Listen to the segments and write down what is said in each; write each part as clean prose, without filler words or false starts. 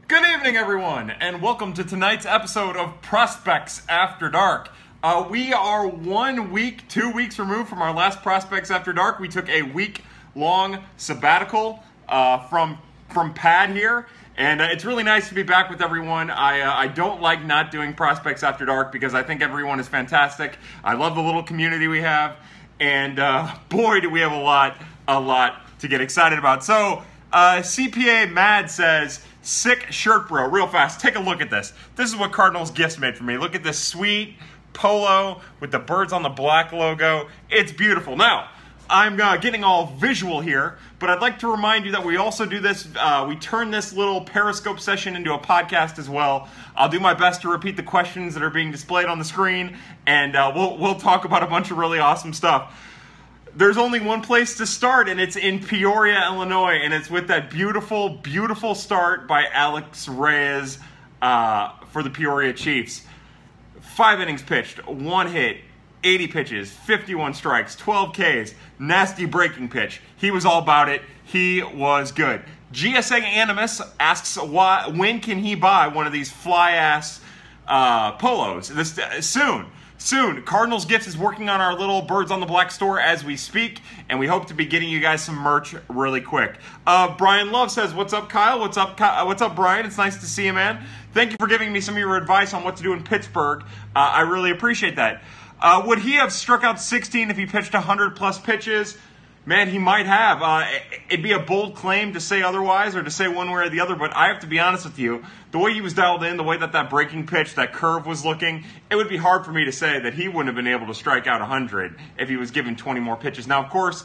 Good evening, everyone, and welcome to tonight's episode of Prospects After Dark. We are 1 week, 2 weeks removed from our last Prospects After Dark. We took a week-long sabbatical from Pad here, and it's really nice to be back with everyone. I don't like not doing Prospects After Dark because I think everyone is fantastic. I love the little community we have, and boy, do we have a lot to get excited about. So, CPA Mad says, sick shirt, bro. Real fast, take a look at this. This is what Cardinals Gifts made for me. Look at this sweet polo with the birds on the black logo. It's beautiful. Now, I'm getting all visual here, but I'd like to remind you that we also do this. We turn this little Periscope session into a podcast as well. I'll do my best to repeat the questions that are being displayed on the screen, and we'll talk about a bunch of really awesome stuff. There's only one place to start, and it's in Peoria, Illinois, and it's with that beautiful, beautiful start by Alex Reyes for the Peoria Chiefs. 5 innings pitched, 1 hit, 80 pitches, 51 strikes, 12 Ks, nasty breaking pitch. He was all about it. He was good. GSA Animus asks, when can he buy one of these fly-ass polos? Soon. Cardinals Gifts is working on our little Birds on the Black store as we speak, and we hope to be getting you guys some merch really quick. Brian Love says, what's up, Kyle? What's up, Brian? It's nice to see you, man. Thank you for giving me some of your advice on what to do in Pittsburgh. I really appreciate that. Would he have struck out 16 if he pitched 100-plus pitches? Man, he might have. It'd be a bold claim to say otherwise or to say one way or the other, but I have to be honest with you. The way he was dialed in, the way that breaking pitch, that curve was looking, it would be hard for me to say that he wouldn't have been able to strike out 100 if he was given 20 more pitches. Now, of course,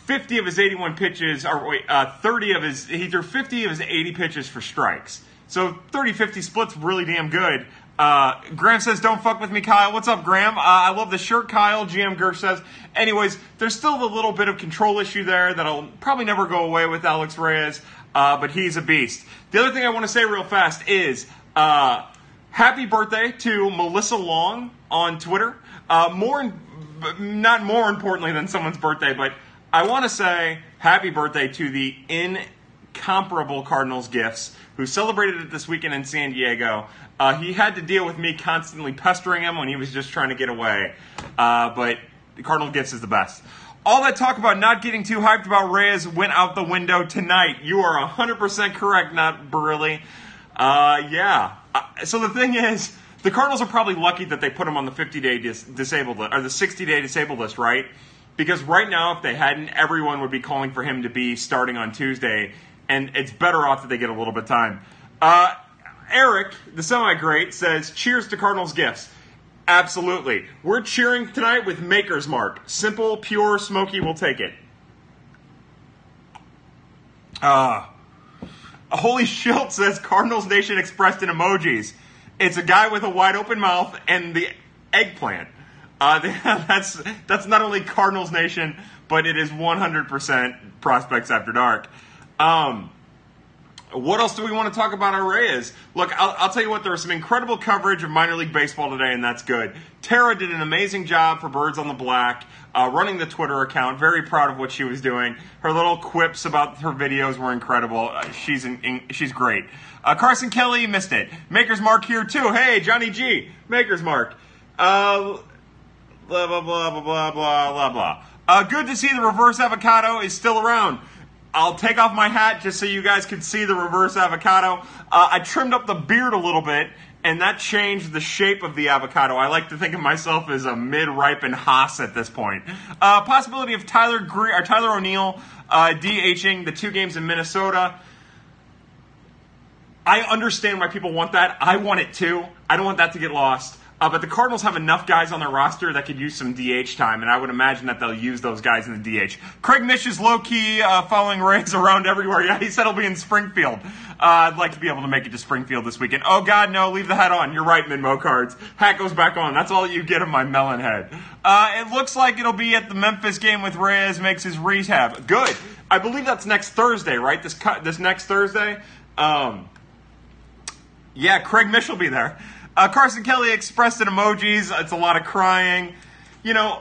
50 of his 81 pitches, he threw 50 of his 80 pitches for strikes. So 30-50 split's really damn good. Graham says, don't fuck with me, Kyle. What's up, Graham? I love the shirt, Kyle. GM Gersh says. Anyways, there's still a little bit of control issue there that'll probably never go away with Alex Reyes, but he's a beast. The other thing I want to say real fast is happy birthday to Melissa Long on Twitter. Not more importantly than someone's birthday, but I want to say happy birthday to the incomparable Cardinals Gifts, who celebrated it this weekend in San Diego. He had to deal with me constantly pestering him when he was just trying to get away. But the Cardinal Gifts is the best. All that talk about not getting too hyped about Reyes went out the window tonight. You are 100% correct, not Burley. Yeah. So the thing is, the Cardinals are probably lucky that they put him on the 50-day disabled list, or the 60-day disabled list, right? Because right now, if they hadn't, everyone would be calling for him to be starting on Tuesday, and it's better off that they get a little bit of time. Eric, the semi-great, says, cheers to Cardinals Gifts. Absolutely. We're cheering tonight with Maker's Mark. Simple, pure, smoky, we'll take it. Holy Schilt says, Cardinals Nation expressed in emojis. It's a guy with a wide open mouth and the eggplant. That's not only Cardinals Nation, but it is 100% Prospects After Dark. What else do we want to talk about on Reyes? Look, I'll tell you what, there was some incredible coverage of minor league baseball today, and that's good. Tara did an amazing job for Birds on the Black, running the Twitter account. Very proud of what she was doing. Her little quips about her videos were incredible. She's great. Carson Kelly missed it. Maker's Mark here, too. Hey, Johnny G. Maker's Mark. Blah, blah, blah, blah, blah, blah, blah. Good to see the reverse avocado is still around. I'll take off my hat just so you guys can see the reverse avocado. I trimmed up the beard a little bit, and that changed the shape of the avocado. I like to think of myself as a mid-ripened Haas at this point. Possibility of Tyler O'Neill DHing the 2 games in Minnesota. I understand why people want that. I want it too. I don't want that to get lost. But the Cardinals have enough guys on their roster that could use some DH time, and I would imagine that they'll use those guys in the DH. Craig Mish is low-key following Reyes around everywhere. Yeah, he said he'll be in Springfield. I'd like to be able to make it to Springfield this weekend. Oh, God, no, leave the hat on. You're right, Minmo Cards. Hat goes back on. That's all you get of my melon head. It looks like it'll be at the Memphis game with Reyes makes his rehab. Good. I believe that's next Thursday, right? This next Thursday? Yeah, Craig Mish will be there. Carson Kelly expressed in emojis. It's a lot of crying. You know,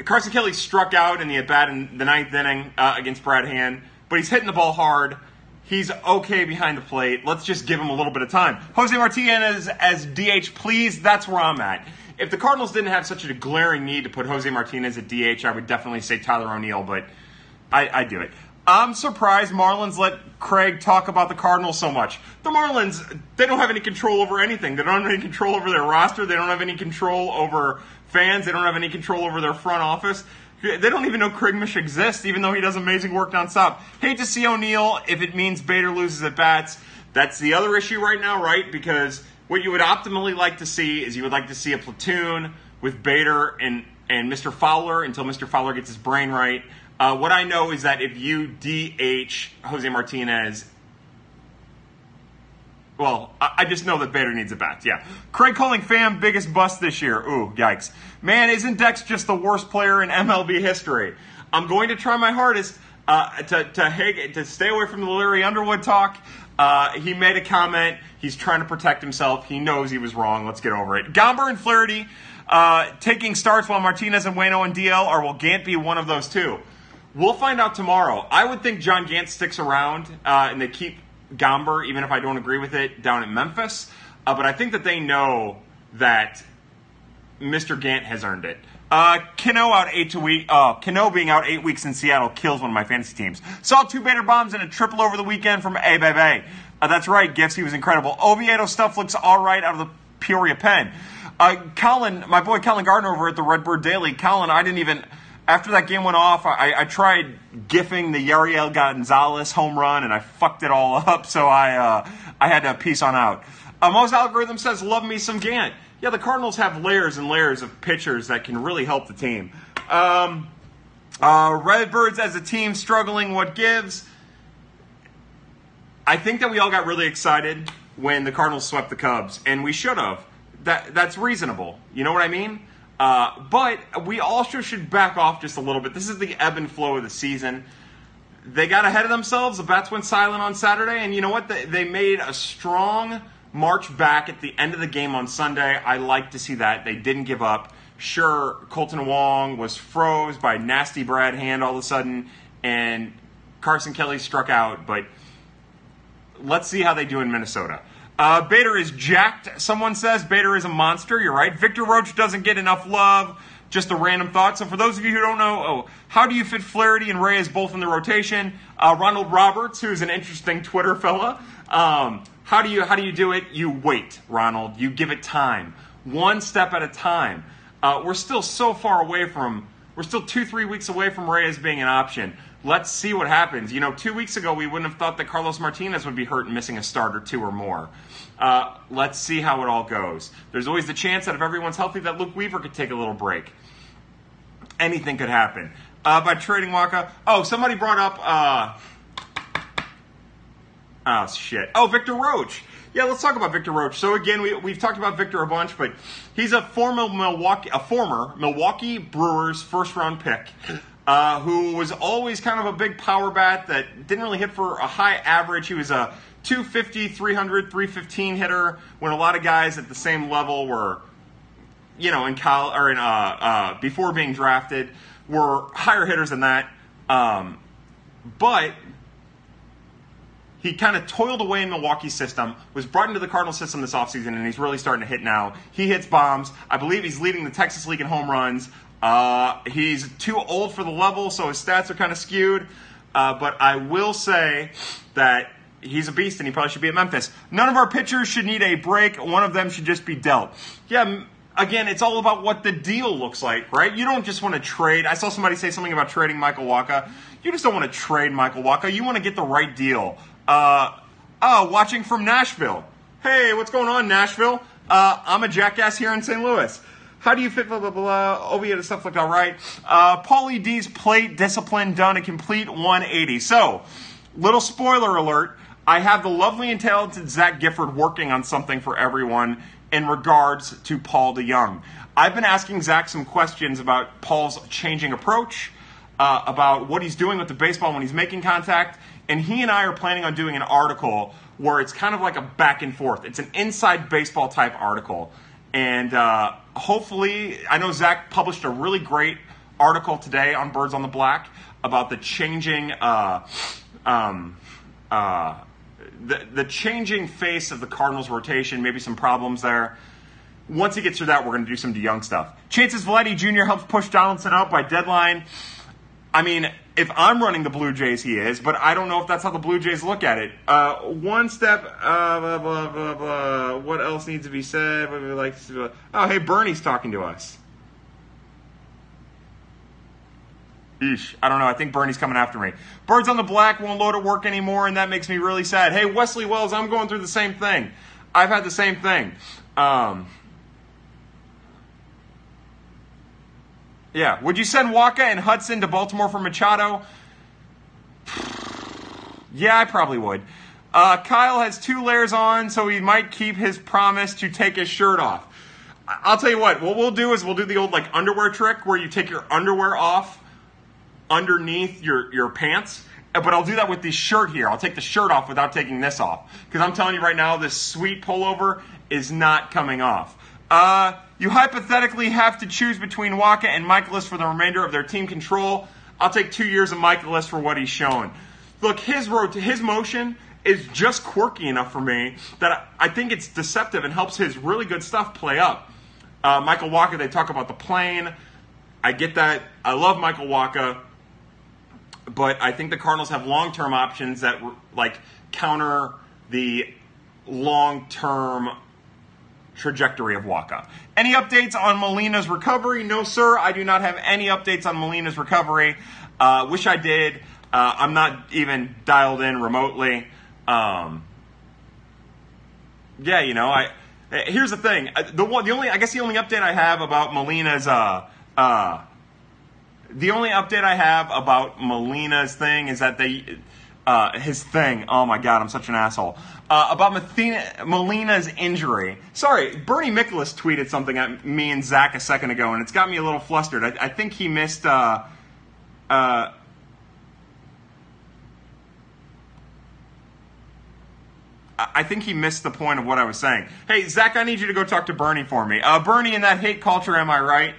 Carson Kelly struck out in the at-bat in the 9th inning against Brad Hand, but he's hitting the ball hard. He's okay behind the plate. Let's just give him a little bit of time. Jose Martinez as DH, please. That's where I'm at. If the Cardinals didn't have such a glaring need to put Jose Martinez at DH, I would definitely say Tyler O'Neill, but I do it. I'm surprised Marlins let Craig talk about the Cardinals so much. The Marlins, they don't have any control over anything. They don't have any control over their roster. They don't have any control over fans. They don't have any control over their front office. They don't even know Craig Mish exists, even though he does amazing work down south. Hate to see O'Neill if it means Bader loses at bats. That's the other issue right now, right? Because what you would optimally like to see is you would like to see a platoon with Bader and Mr. Fowler until Mr. Fowler gets his brain right. What I know is that if you DH Jose Martinez, well, I just know that Bader needs a bat, yeah. Craig calling Pham biggest bust this year. Ooh, yikes. Man, isn't Dex just the worst player in MLB history? I'm going to try my hardest to stay away from the Larry Underwood talk. He made a comment. He's trying to protect himself. He knows he was wrong. Let's get over it. Gomber and Flaherty taking starts while Martinez and Waino and DL, or will Gant be one of those two? We'll find out tomorrow. I would think John Gant sticks around and they keep Gomber, even if I don't agree with it, down in Memphis. But I think that they know that Mr. Gant has earned it. Cano being out 8 weeks in Seattle kills one of my fantasy teams. Saw 2 Bader bombs and a triple over the weekend from A-Bay. That's right, Gifts. He was incredible. Oviedo stuff looks all right out of the Peoria pen. Colin, my boy Colin Gardner over at the Redbird Daily. Colin, I didn't even... After that game went off, I tried gifting the Yariel Gonzalez home run, and I fucked it all up, so I had to peace on out. Mo's algorithm says, love me some Gant. Yeah, the Cardinals have layers and layers of pitchers that can really help the team. Redbirds as a team struggling, what gives? I think that we all got really excited when the Cardinals swept the Cubs, and we should have. That's reasonable. You know what I mean? But we also should back off just a little bit. This is the ebb and flow of the season. They got ahead of themselves. The bats went silent on Saturday. And you know what? They made a strong march back at the end of the game on Sunday. I like to see that. They didn't give up. Sure, Colton Wong was froze by nasty Brad Hand all of a sudden. And Carson Kelly struck out. But let's see how they do in Minnesota. Bader is jacked. Someone says Bader is a monster. You're right. Victor Roach doesn't get enough love. Just a random thought. So for those of you who don't know, how do you fit Flaherty and Reyes both in the rotation? Ronald Roberts, who's an interesting Twitter fella. How do you do it? You wait, Ronald. You give it time. One step at a time. We're still so far away from. We're still 2-3 weeks away from Reyes being an option. Let's see what happens. 2 weeks ago, we wouldn't have thought that Carlos Martinez would be hurt and missing a start or two or more. Let's see how it all goes. There's always the chance that if everyone's healthy, that Luke Weaver could take a little break. Anything could happen. By trading Waka. Oh, somebody brought up... Victor Roach. Yeah, let's talk about Victor Roach. So again, we've talked about Victor a bunch, but he's a former Milwaukee Brewers first-round pick. Who was always kind of a big power bat that didn't really hit for a high average. He was a 250, 300, 315 hitter when a lot of guys at the same level were, in college or in before being drafted were higher hitters than that. But he kind of toiled away in Milwaukee's system, was brought into the Cardinal system this offseason, and he's really starting to hit now. He hits bombs. I believe he's leading the Texas League in home runs. He's too old for the level, so his stats are kind of skewed. But I will say that he's a beast, and he probably should be at Memphis. None of our pitchers should need a break. One of them should just be dealt. Yeah, again, it's all about what the deal looks like, right? You don't just want to trade. I saw somebody say something about trading Michael Wacha. You just don't want to trade Michael Wacha. You want to get the right deal. Watching from Nashville. Hey, what's going on, Nashville? I'm a jackass here in St. Louis. How do you fit blah, blah, blah, Oviedo stuff looked all right. Paulie D's plate discipline done a complete 180. So, little spoiler alert, I have the lovely and talented Zach Gifford working on something for everyone in regards to Paul DeYoung. I've been asking Zach some questions about Paul's changing approach, about what he's doing with the baseball when he's making contact, and he and I are planning on doing an article where it's kind of like a back and forth. It's an inside baseball type article. And hopefully, I know Zach published a really great article today on Birds on the Black about the changing the changing face of the Cardinals rotation, maybe some problems there. Once he gets through that, we're going to do some DeYoung stuff. Chances Vladdy Jr. helps push Donaldson out by deadline. I mean, if I'm running the Blue Jays, he is, but I don't know if that's how the Blue Jays look at it. One step, blah, blah, blah, blah. What else needs to be said? What would we like to, oh, hey, Bernie's talking to us. Eesh, I don't know. I think Bernie's coming after me. Birds on the Black won't load at work anymore, and that makes me really sad. Hey, Wesley Wells, I'm going through the same thing. I've had the same thing. Yeah. Would you send Waka and Hudson to Baltimore for Machado? Yeah, I probably would. Kyle has 2 layers on, so he might keep his promise to take his shirt off. I'll tell you what we'll do is we'll do the old like underwear trick where you take your underwear off underneath your pants. But I'll do that with the shirt here. I'll take the shirt off without taking this off. Because I'm telling you right now, this sweet pullover is not coming off. You hypothetically have to choose between Waka and Michaelis for the remainder of their team control. I'll take 2 years of Michaelis for what he's shown. Look, his motion is just quirky enough for me that I think it's deceptive and helps his really good stuff play up. Michael Waka, they talk about the plane. I get that. I love Michael Waka. But I think the Cardinals have long-term options that like counter the long-term trajectory of Waka. Any updates on Molina's recovery? No, sir. I do not have any updates on Molina's recovery. Wish I did. I'm not even dialed in remotely. Yeah, you know, here's the thing. The only update I have about Molina's the only update I have about Molina's thing is that his thing. Oh my God, I'm such an asshole. About Molina's injury. Sorry, Bernie Michaelis tweeted something at me and Zach a second ago, and it's got me a little flustered. I think he missed. I think he missed the point of what I was saying. Hey, Zach, I need you to go talk to Bernie for me. Bernie, in that hate culture, am I right?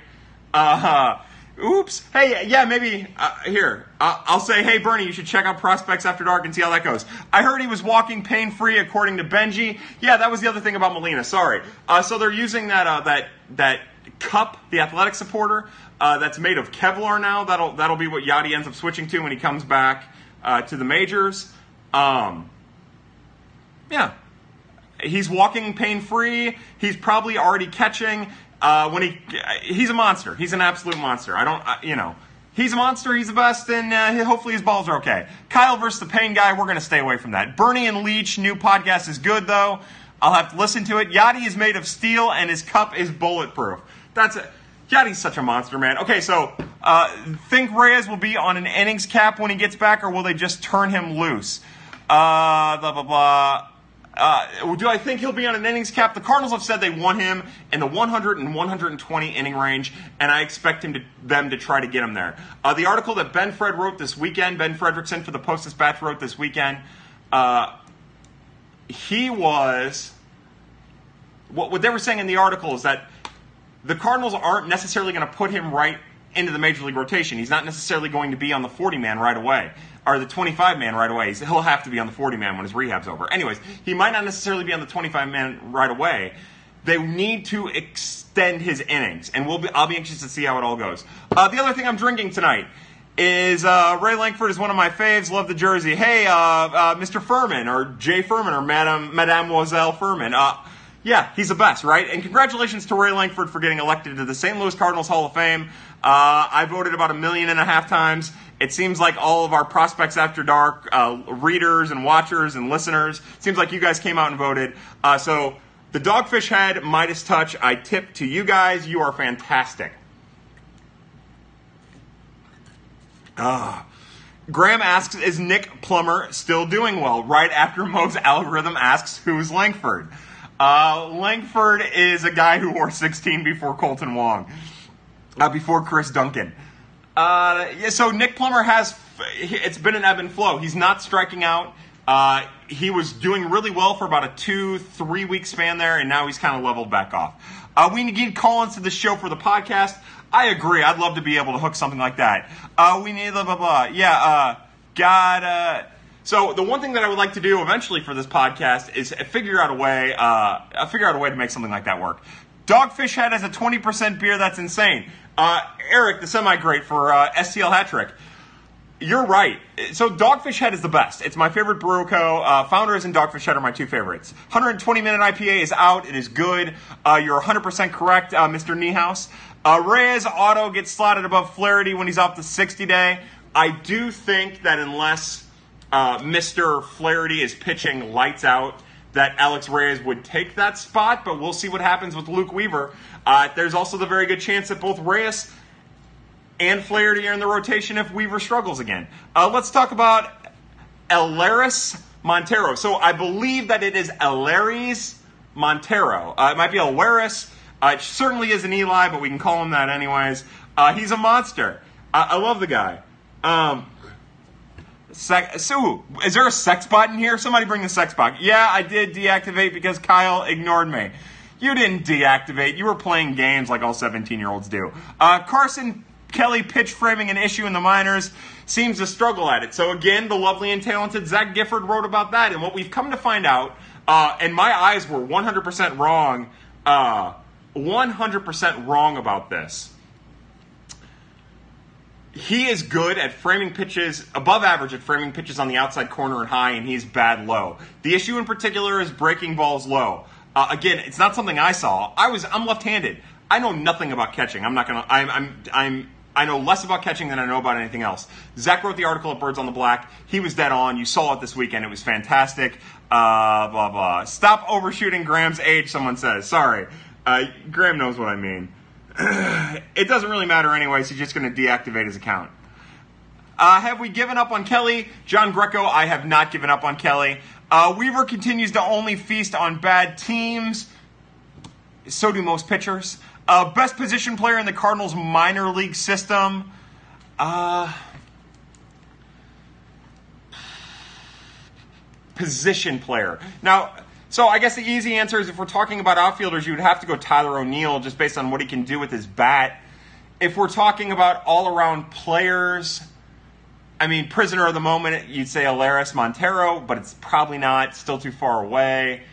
Oops. Hey, yeah, maybe. Here, I'll say, hey, Bernie, you should check out Prospects After Dark and see how that goes. I heard he was walking pain-free, according to Benji. Yeah, that was the other thing about Molina. Sorry. So they're using that cup, the athletic supporter, that's made of Kevlar now. That'll be what Yachty ends up switching to when he comes back to the majors. Yeah. He's walking pain-free. He's probably already catching. He's a monster. He's an absolute monster. He's a monster. He's the best, and hopefully his balls are okay. Kyle versus the Pain Guy. We're going to stay away from that. Bernie and Leach, new podcast is good, though. I'll have to listen to it. Yachty is made of steel, and his cup is bulletproof. That's it. Yachty's such a monster, man. Okay, so think Reyes will be on an innings cap when he gets back, or will they just turn him loose? Blah, blah, blah. Do I think he'll be on an innings cap? The Cardinals have said they want him in the 100 and 120 inning range, and I expect them to try to get him there. The article that Ben Fredrickson for the Post-Dispatch wrote this weekend, what they were saying in the article is that the Cardinals aren't necessarily going to put him right into the major league rotation. He's not necessarily going to be on the 40-man right away. Or the 25-man right away. He'll have to be on the 40-man when his rehab's over. Anyways, he might not necessarily be on the 25-man right away. They need to extend his innings, and I'll be anxious to see how it all goes. The other thing I'm drinking tonight is Ray Lankford is one of my faves. Love the jersey. Hey, Mr. Furman, or Jay Furman, or Mademoiselle Furman. Yeah, he's the best, right? And congratulations to Ray Lankford for getting elected to the St. Louis Cardinals Hall of Fame. I voted about 1.5 million times. It seems like all of our Prospects After Dark readers and watchers and listeners, seems like you guys came out and voted. So the Dogfish Head Midas Touch, I tip to you guys. You are fantastic. Graham asks, is Nick Plummer still doing well? Right after Mo's algorithm asks, who's Lankford? Lankford is a guy who wore 16 before Colton Wong, before Chris Duncan. So Nick Plummer it's been an ebb and flow. He's not striking out. He was doing really well for about a 2-3 week span there, and now he's kind of leveled back off. We need call-ins to the show for the podcast. I agree. I'd love to be able to hook something like that. We need blah, blah, blah. Yeah, So the one thing that I would like to do eventually for this podcast is figure out a way to make something like that work. Dogfish Head has a 20% beer. That's insane. Eric, the semi-great for STL Hat Trick. You're right. So Dogfish Head is the best. It's my favorite brew co. Founders and Dogfish Head are my two favorites. 120-minute IPA is out. It is good. You're 100% correct, Mr. Niehaus. Reyes Auto gets slotted above Flaherty when he's off the 60-day. I do think that unless Mr. Flaherty is pitching lights out, that Alex Reyes would take that spot, but we'll see what happens with Luke Weaver. There's also the very good chance that both Reyes and Flaherty are in the rotation if Weaver struggles again. Let's talk about Elehuris Montero. So I believe that it is Elehuris Montero. It might be Elehuris. It certainly is an Eli, but we can call him that anyways. He's a monster. I love the guy. So, is there a sex bot in here? Somebody bring the sex bot. Yeah, I did deactivate because Kyle ignored me. You didn't deactivate. You were playing games like all 17-year-olds do. Carson Kelly pitch framing an issue in the minors. Seems to struggle at it. So again, the lovely and talented Zach Gifford wrote about that. And what we've come to find out, and my eyes were 100% wrong, 100% wrong about this. He is good at framing pitches, above average at framing pitches on the outside corner and high, and he's bad low. The issue in particular is breaking balls low. Again, it's not something I saw. I'm left-handed. I know nothing about catching. I know less about catching than I know about anything else. Zach wrote the article at Birds on the Black. He was dead on. You saw it this weekend. It was fantastic. Blah, blah. Stop overshooting Graham's age, someone says. Sorry. Graham knows what I mean. It doesn't really matter anyways. He's just going to deactivate his account. Have we given up on Kelly? John Greco, I have not given up on Kelly. Weaver continues to only feast on bad teams. So do most pitchers. Best position player in the Cardinals minor league system. Position player. Now, so I guess the easy answer is if we're talking about outfielders, you would have to go Tyler O'Neill just based on what he can do with his bat. If we're talking about all-around players, I mean, prisoner of the moment, you'd say Elehuris Montero, but it's probably not. Still too far away.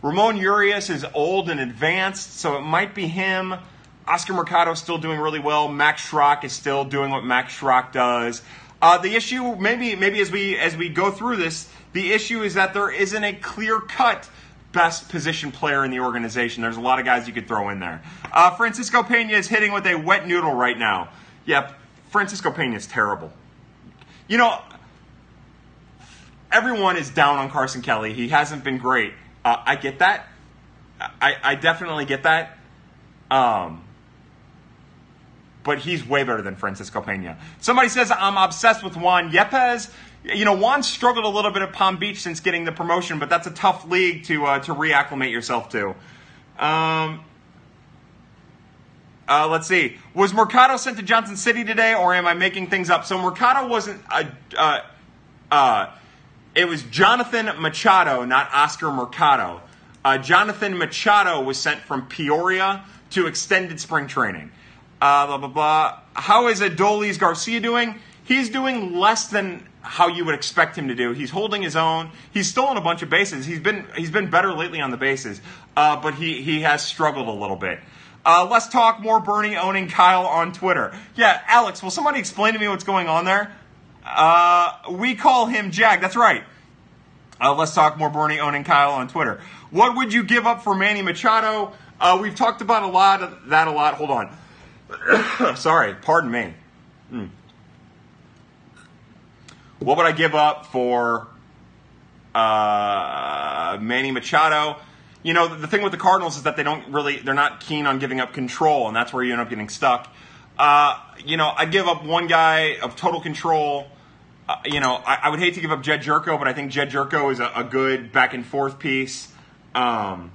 Ramon Urias is old and advanced, so it might be him. Oscar Mercado is still doing really well. Max Schrock is still doing what Max Schrock does. The issue, maybe as we go through this, the issue is that there isn't a clear-cut best position player in the organization. There's a lot of guys you could throw in there. Francisco Pena is hitting with a wet noodle right now. Yep, Francisco Pena is terrible. You know, everyone is down on Carson Kelly. He hasn't been great. I get that. I definitely get that. But he's way better than Francisco Pena. Somebody says I'm obsessed with Juan Yepez. You know, Juan struggled a little bit at Palm Beach since getting the promotion, but that's a tough league to reacclimate yourself to. Let's see. Was Mercado sent to Johnson City today, or am I making things up? So Mercado wasn't. It was Jonathan Machado, not Oscar Mercado. Jonathan Machado was sent from Peoria to extended spring training. Blah, blah, blah. How is Adolis Garcia doing? He's doing less than how you would expect him to do. He's holding his own. He's stolen a bunch of bases. He's been better lately on the bases, but he has struggled a little bit. Let's talk more Bernie owning Kyle on Twitter. Yeah, Alex, will somebody explain to me what's going on there? We call him Jag. That's right. Let's talk more Bernie owning Kyle on Twitter. What would you give up for Manny Machado? We've talked about a lot. Hold on. Sorry, pardon me. What would I give up for Manny Machado? You know, the thing with the Cardinals is that they're not keen on giving up control, and that's where you end up getting stuck. I'd give up one guy of total control. I would hate to give up Jed Jerko, but I think Jed Jerko is a good back and forth piece. I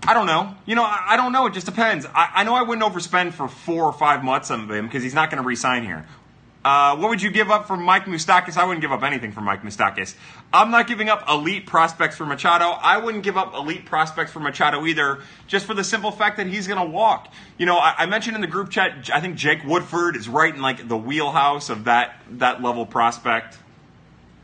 don't know. I don't know. It just depends. I know I wouldn't overspend for 4 or 5 months of him because he's not going to re-sign here. What would you give up for Mike Moustakas? I wouldn't give up anything for Mike Moustakas. I'm not giving up elite prospects for Machado. I wouldn't give up elite prospects for Machado either, just for the simple fact that he's going to walk. I mentioned in the group chat, I think Jake Woodford is right in like the wheelhouse of that level prospect.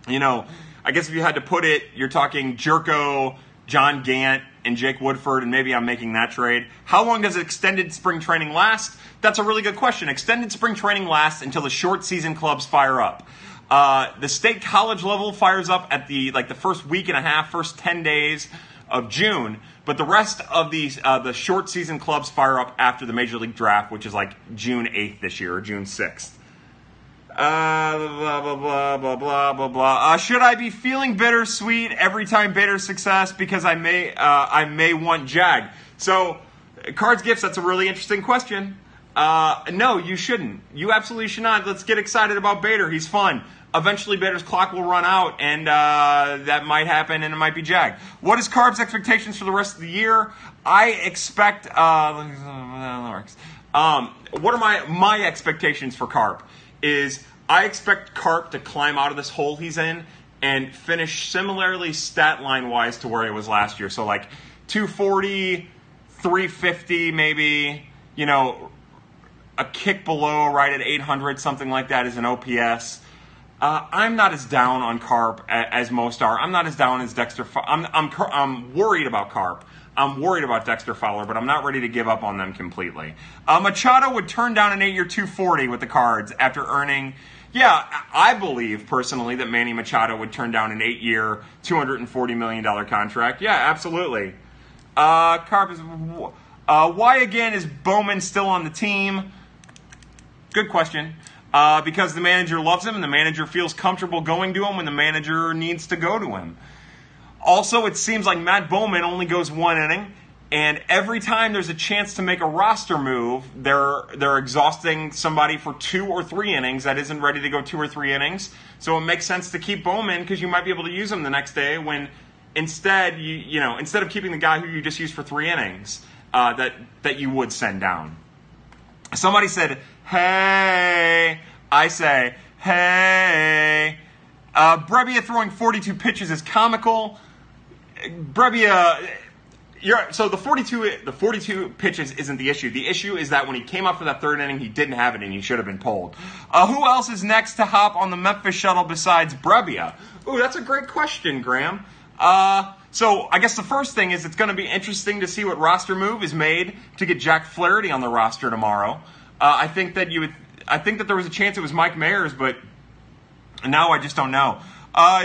I guess if you had to put it, you're talking Jerko, John Gant, and Jake Woodford, and maybe I'm making that trade. How long does extended spring training last? That's a really good question. Extended spring training lasts until the short season clubs fire up. The state college level fires up at the first week and a half, first 10 days of June, but the rest of the short season clubs fire up after the Major League Draft, which is like June 8th this year, or June 6th. Blah, blah, blah, blah, blah, blah, blah. Should I be feeling bittersweet every time Bader's success because I may want Jag? So, Cards Gifts, that's a really interesting question. No, you shouldn't. You absolutely should not. Let's get excited about Bader. He's fun. Eventually, Bader's clock will run out, and that might happen, and it might be Jag. What is Carb's expectations for the rest of the year? I expect... what are my expectations for Carp? Is I expect Carp to climb out of this hole he's in and finish similarly stat line wise to where he was last year. So like 240, 350 maybe, a kick below right at 800, something like that is an OPS. I'm not as down on Carp as most are. I'm not as down as Dexter. I'm worried about Carp. I'm worried about Dexter Fowler, but I'm not ready to give up on them completely. Machado would turn down an 8-year 240 with the Cards after earning... Yeah, I believe personally that Manny Machado would turn down an 8-year, $240 million contract. Yeah, absolutely. Carp is... why again is Bowman still on the team? Good question. Because the manager loves him and the manager feels comfortable going to him when the manager needs to go to him. Also, it seems like Matt Bowman only goes one inning, and every time there's a chance to make a roster move, they're exhausting somebody for 2 or 3 innings that isn't ready to go 2 or 3 innings. So it makes sense to keep Bowman because you might be able to use him the next day when instead instead of keeping the guy who you just used for 3 innings that you would send down. Somebody said, hey. I say, hey. Brebbia throwing 42 pitches is comical. Brebbia, so the 42 pitches isn't the issue. The issue is that when he came up for that 3rd inning, he didn't have it and he should have been pulled. Who else is next to hop on the Memphis shuttle besides Brebbia? Ooh, that's a great question, Graham. So I guess the first thing is it's going to be interesting to see what roster move is made to get Jack Flaherty on the roster tomorrow. I think that there was a chance it was Mike Mayers, but now I just don't know.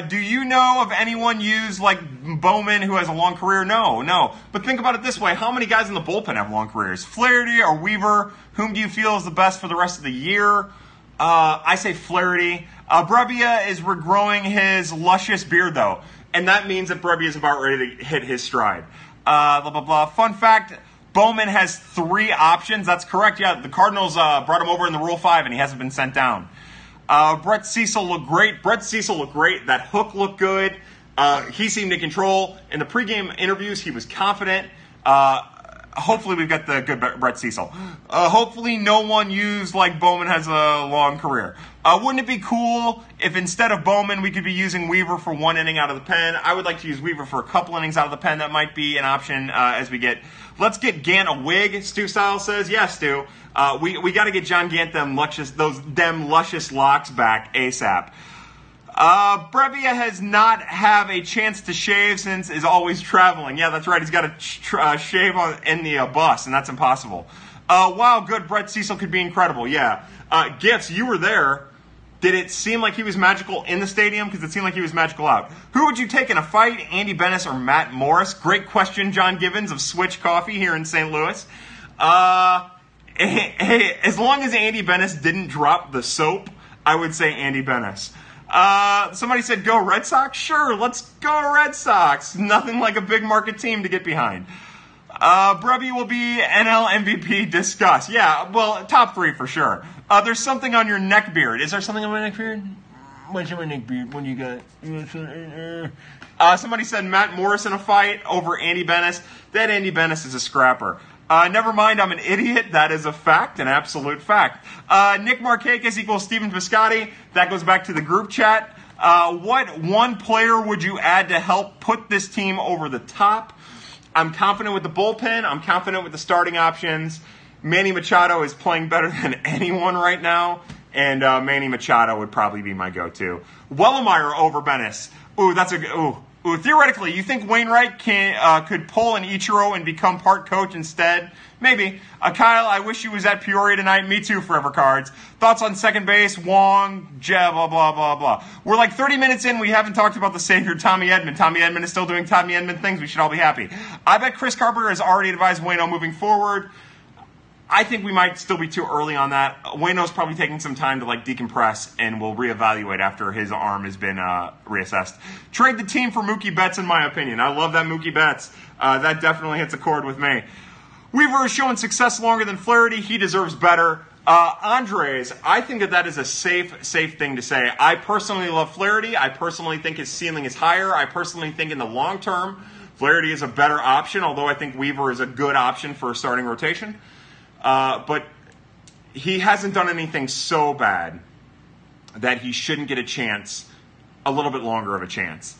Do you know of anyone used like Bowman who has a long career? No. But think about it this way. How many guys in the bullpen have long careers? Flaherty or Weaver? Whom do you feel is the best for the rest of the year? I say Flaherty. Brebbia is regrowing his luscious beard, though. And that means that Brebbia is about ready to hit his stride. Blah, blah, blah. Fun fact, Bowman has 3 options. That's correct. Yeah, the Cardinals brought him over in the Rule 5, and he hasn't been sent down. Brett Cecil looked great. That hook looked good. He seemed to control. In the pregame interviews, he was confident. Hopefully we've got the good Brett Cecil. Hopefully no one used like Bowman has a long career. Wouldn't it be cool if instead of Bowman we could be using Weaver for 1 inning out of the pen? I would like to use Weaver for a couple innings out of the pen. That might be an option as we get... Let's get Gant a wig, Stu Style says. Yeah, Stu. We got to get John Gant them luscious locks back ASAP. Brebbia has not have a chance to shave since is always traveling. Yeah, that's right. He's got to shave in the bus, and that's impossible. Wow, good. Brett Cecil could be incredible. Yeah. Gifts, you were there. Did it seem like he was magical in the stadium? Because it seemed like he was magical out. Who would you take in a fight, Andy Bennis or Matt Morris? Great question, John Givens of Switch Coffee here in St. Louis. Hey, as long as Andy Bennis didn't drop the soap, I would say Andy Bennis. Somebody said, go Red Sox? Sure, let's go Red Sox. Nothing like a big market team to get behind. Brebbia will be NL MVP discuss. Yeah, well, top 3 for sure. There's something on your neck beard. Is there something on my neck beard? What's on my neck beard? What do you got? Somebody said Matt Morris in a fight over Andy Bennis. That Andy Bennis is a scrapper. Never mind, I'm an idiot. That is a fact, an absolute fact. Nick Markakis equals Steven Piscotty. That goes back to the group chat. What one player would you add to help put this team over the top? I'm confident with the bullpen. I'm confident with the starting options. Manny Machado is playing better than anyone right now. and Manny Machado would probably be my go-to. Wellemeyer over Bennis. Ooh, that's a good. Ooh, theoretically, you think Wainwright could pull an Ichiro and become part coach instead? Maybe. Kyle, I wish you was at Peoria tonight. Me too, Forever Cards. Thoughts on second base? Wong, Jeb, blah, blah, blah, blah. We're like 30 minutes in. We haven't talked about the savior, Tommy Edman. Tommy Edman is still doing Tommy Edman things. We should all be happy. I bet Chris Carpenter has already advised Waino moving forward. I think we might still be too early on that. Waino's probably taking some time to decompress, and we'll reevaluate after his arm has been reassessed. Trade the team for Mookie Betts, in my opinion. I love that Mookie Betts. That definitely hits a chord with me. Weaver is showing success longer than Flaherty. He deserves better. Andres, I think that is a safe thing to say. I personally love Flaherty. I personally think his ceiling is higher. I personally think in the long term, Flaherty is a better option, although I think Weaver is a good option for a starting rotation. But he hasn't done anything so bad that he shouldn't get a chance, a little bit longer of a chance.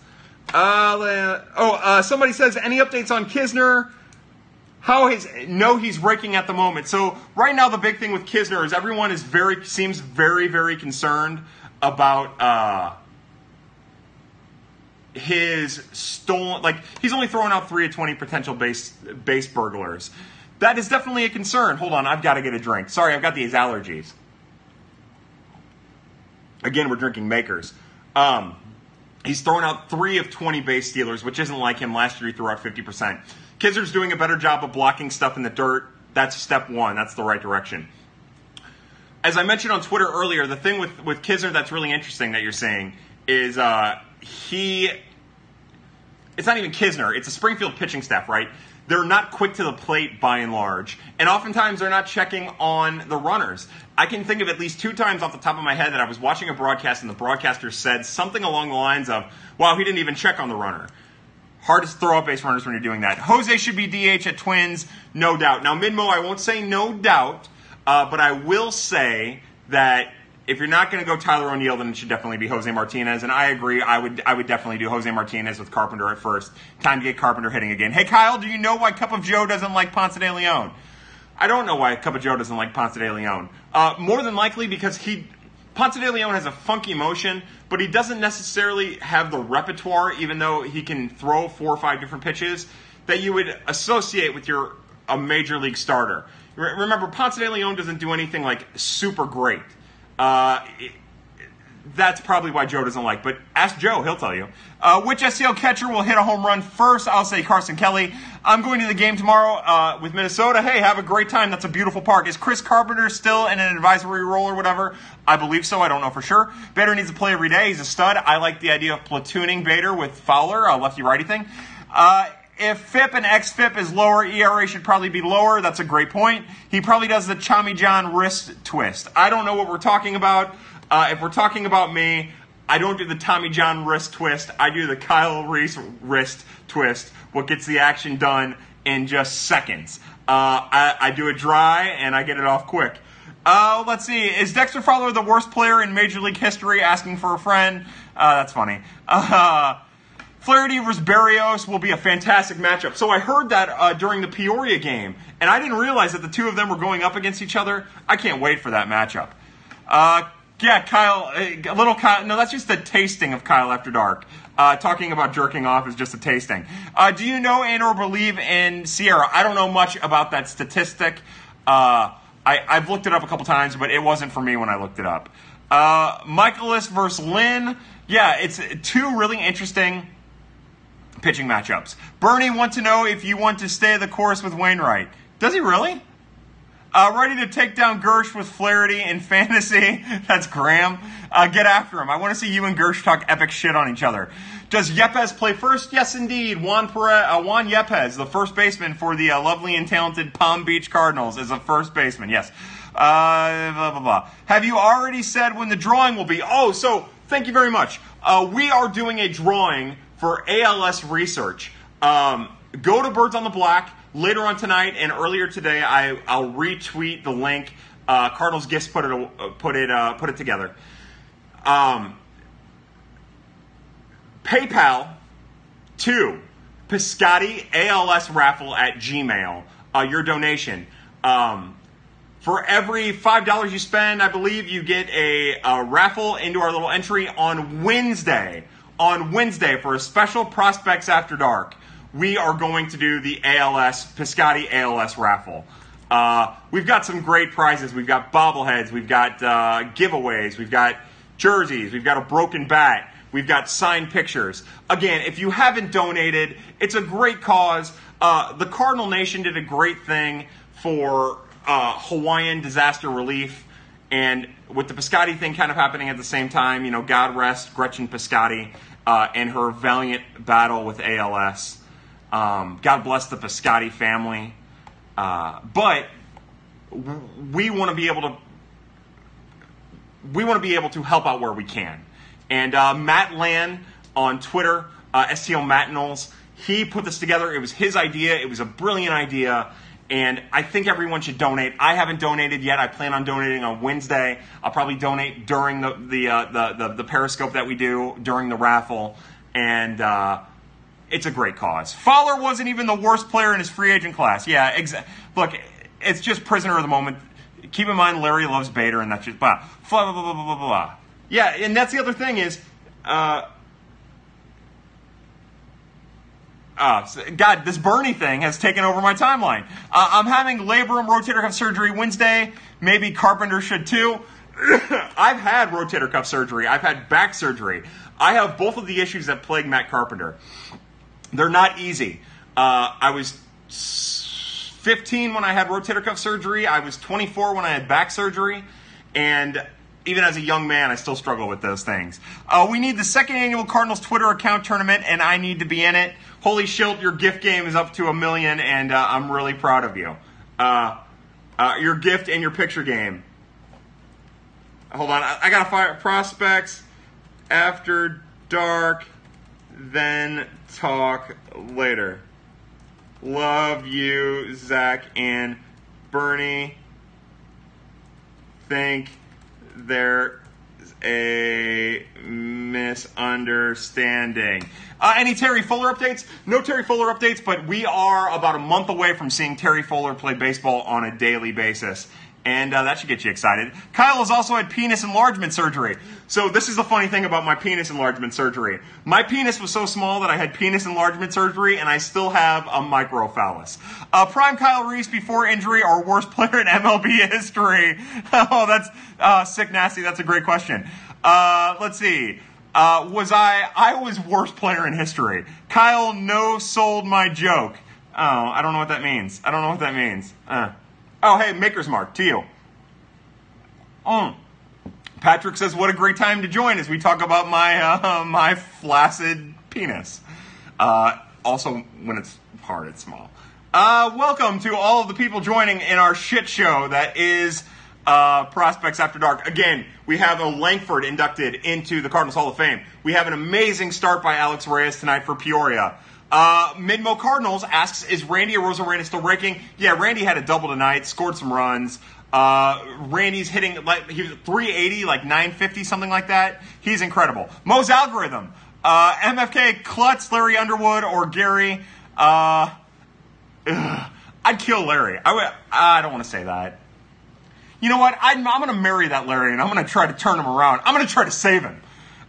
Somebody says, any updates on Knizner? He's raking at the moment. So right now the big thing with Knizner is everyone seems very, very concerned about his stolen, he's only throwing out 3 of 20 potential base burglars. That is definitely a concern. Hold on, I've got to get a drink. Sorry, I've got these allergies. Again, we're drinking Makers. He's thrown out 3 of 20 base stealers, which isn't like him. Last year he threw out 50%. Knizner's doing a better job of blocking stuff in the dirt. That's step 1. That's the right direction. As I mentioned on Twitter earlier, the thing with Knizner that's really interesting that you're saying is it's not even Knizner. It's a Springfield pitching staff, right? They're not quick to the plate by and large. And oftentimes they're not checking on the runners. I can think of at least 2 times off the top of my head that I was watching a broadcast and the broadcaster said something along the lines of, wow, he didn't even check on the runner. Hard to throw out base runners when you're doing that. Jose should be DH at Twins, no doubt. Now, Midmo, I won't say no doubt, but I will say that if you're not going to go Tyler O'Neill, then it should definitely be Jose Martinez. And I agree. I would definitely do Jose Martinez with Carpenter at first. Time to get Carpenter hitting again. Hey, Kyle, do you know why Cup of Joe doesn't like Ponce de Leon? I don't know why Cup of Joe doesn't like Ponce de Leon. More than likely because Ponce de Leon has a funky motion, but he doesn't necessarily have the repertoire, even though he can throw 4 or 5 different pitches, that you would associate with a major league starter. Remember, Ponce de Leon doesn't do anything super great. That's probably why Joe doesn't like. But ask Joe, he'll tell you. Which SEL catcher will hit a home run first? I'll say Carson Kelly. I'm going to the game tomorrow with Minnesota. Hey, have a great time. That's a beautiful park. Is Chris Carpenter still in an advisory role or whatever? I believe so. I don't know for sure. Bader needs to play every day. He's a stud. I like the idea of platooning Bader with Fowler, a lefty-righty thing. If FIP and XFIP is lower, ERA should probably be lower. That's a great point. He probably does the Tommy John wrist twist. I don't know what we're talking about. If we're talking about me, I don't do the Tommy John wrist twist. I do the Kyle Reis wrist twist, what gets the action done in just seconds. I do it dry, and I get it off quick. Let's see. Is Dexter Fowler the worst player in Major League history? Asking for a friend. That's funny. Flaherty versus Berrios will be a fantastic matchup. So I heard that during the Peoria game, and I didn't realize that the 2 of them were going up against each other. I can't wait for that matchup. Yeah, Kyle, a little Kyle. No, that's just a tasting of Kyle After Dark. Talking about jerking off is just a tasting. Do you know and or believe in Sierra? I don't know much about that statistic. I've looked it up a couple times, but it wasn't for me when I looked it up. Michaelis versus Lynn. Yeah, it's 2 really interesting pitching matchups. Bernie wants to know if you want to stay the course with Wainwright. Does he really? Ready to take down Gersh with Flaherty in fantasy. That's Graham. Get after him. I want to see you and Gersh talk epic shit on each other. Does Yepez play first? Yes, indeed. Juan Yepez, the first baseman for the lovely and talented Palm Beach Cardinals, is a first baseman. Yes. Blah, blah, blah. Have you already said when the drawing will be? Oh, so thank you very much. We are doing a drawing for ALS research. Go to Birds on the Black. Later on tonight and earlier today, I'll retweet the link. Cardinals Gifts put it together. PayPal to Piscotti ALS Raffle at Gmail. Your donation. For every $5 you spend, I believe you get a raffle into our little entry on Wednesday. On Wednesday, for a special Prospects After Dark, we are going to do the Piscotty ALS raffle. We've got some great prizes. We've got bobbleheads. We've got giveaways. We've got jerseys. We've got a broken bat. We've got signed pictures. Again, if you haven't donated, it's a great cause. The Cardinal Nation did a great thing for Hawaiian disaster relief, and with the Piscotty thing kind of happening at the same time, God rest Gretchen Piscotty and her valiant battle with ALS. God bless the Piscotty family. But we want to be able to help out where we can. And Matt Land on Twitter, STL Matinals, he put this together. It was his idea. It was a brilliant idea. And I think everyone should donate. I haven't donated yet. I plan on donating on Wednesday. I'll probably donate during the Periscope that we do during the raffle. And it's a great cause. Fowler wasn't even the worst player in his free agent class. Yeah, look, it's just prisoner of the moment. Keep in mind, Larry loves Bader, and that's just blah, blah, blah, blah, blah, blah. Yeah, and that's the other thing is, God, this Bernie thing has taken over my timeline. I'm having labrum rotator cuff surgery Wednesday. Maybe Carpenter should too. I've had rotator cuff surgery. I've had back surgery. I have both of the issues that plague Matt Carpenter. They're not easy. I was 15 when I had rotator cuff surgery. I was 24 when I had back surgery. And even as a young man, I still struggle with those things. We need the second annual Cardinals Twitter account tournament, and I need to be in it. Holy Schilt, your gift game is up to 1 million, and I'm really proud of you. Your gift and your picture game. Hold on, I gotta fire Prospects After Dark, then talk later. Love you, Zach and Bernie. Think there's a misunderstanding. Any Terry Fuller updates? No Terry Fuller updates, but we are about a month away from seeing Terry Fuller play baseball on a daily basis. And that should get you excited. Kyle has also had penis enlargement surgery. So this is the funny thing about my penis enlargement surgery. My penis was so small that I had penis enlargement surgery, and I still have a microphallus. Prime Kyle Reis before injury or worst player in MLB history? Oh, that's sick nasty. That's a great question. Let's see. I was worst player in history. Kyle no-sold my joke. Oh, I don't know what that means. Oh, hey, Maker's Mark, to you. Patrick says, what a great time to join as we talk about my flaccid penis. Also, when it's hard, it's small. Welcome to all of the people joining in our shit show that is Prospects After Dark. Again, we have a Langford inducted into the Cardinals Hall of Fame. We have an amazing start by Alex Reyes tonight for Peoria. Midmo Cardinals asks, is Randy Arozarena still raking? Yeah, Randy had a double tonight, scored some runs. Randy's hitting, he was 380, 950, something like that. He's incredible. Mo's algorithm. MFK, Klutz, Larry Underwood, or Gary. I'd kill Larry. I don't want to say that. You know what? I'm going to marry that Larry, and I'm going to try to turn him around. I'm going to try to save him.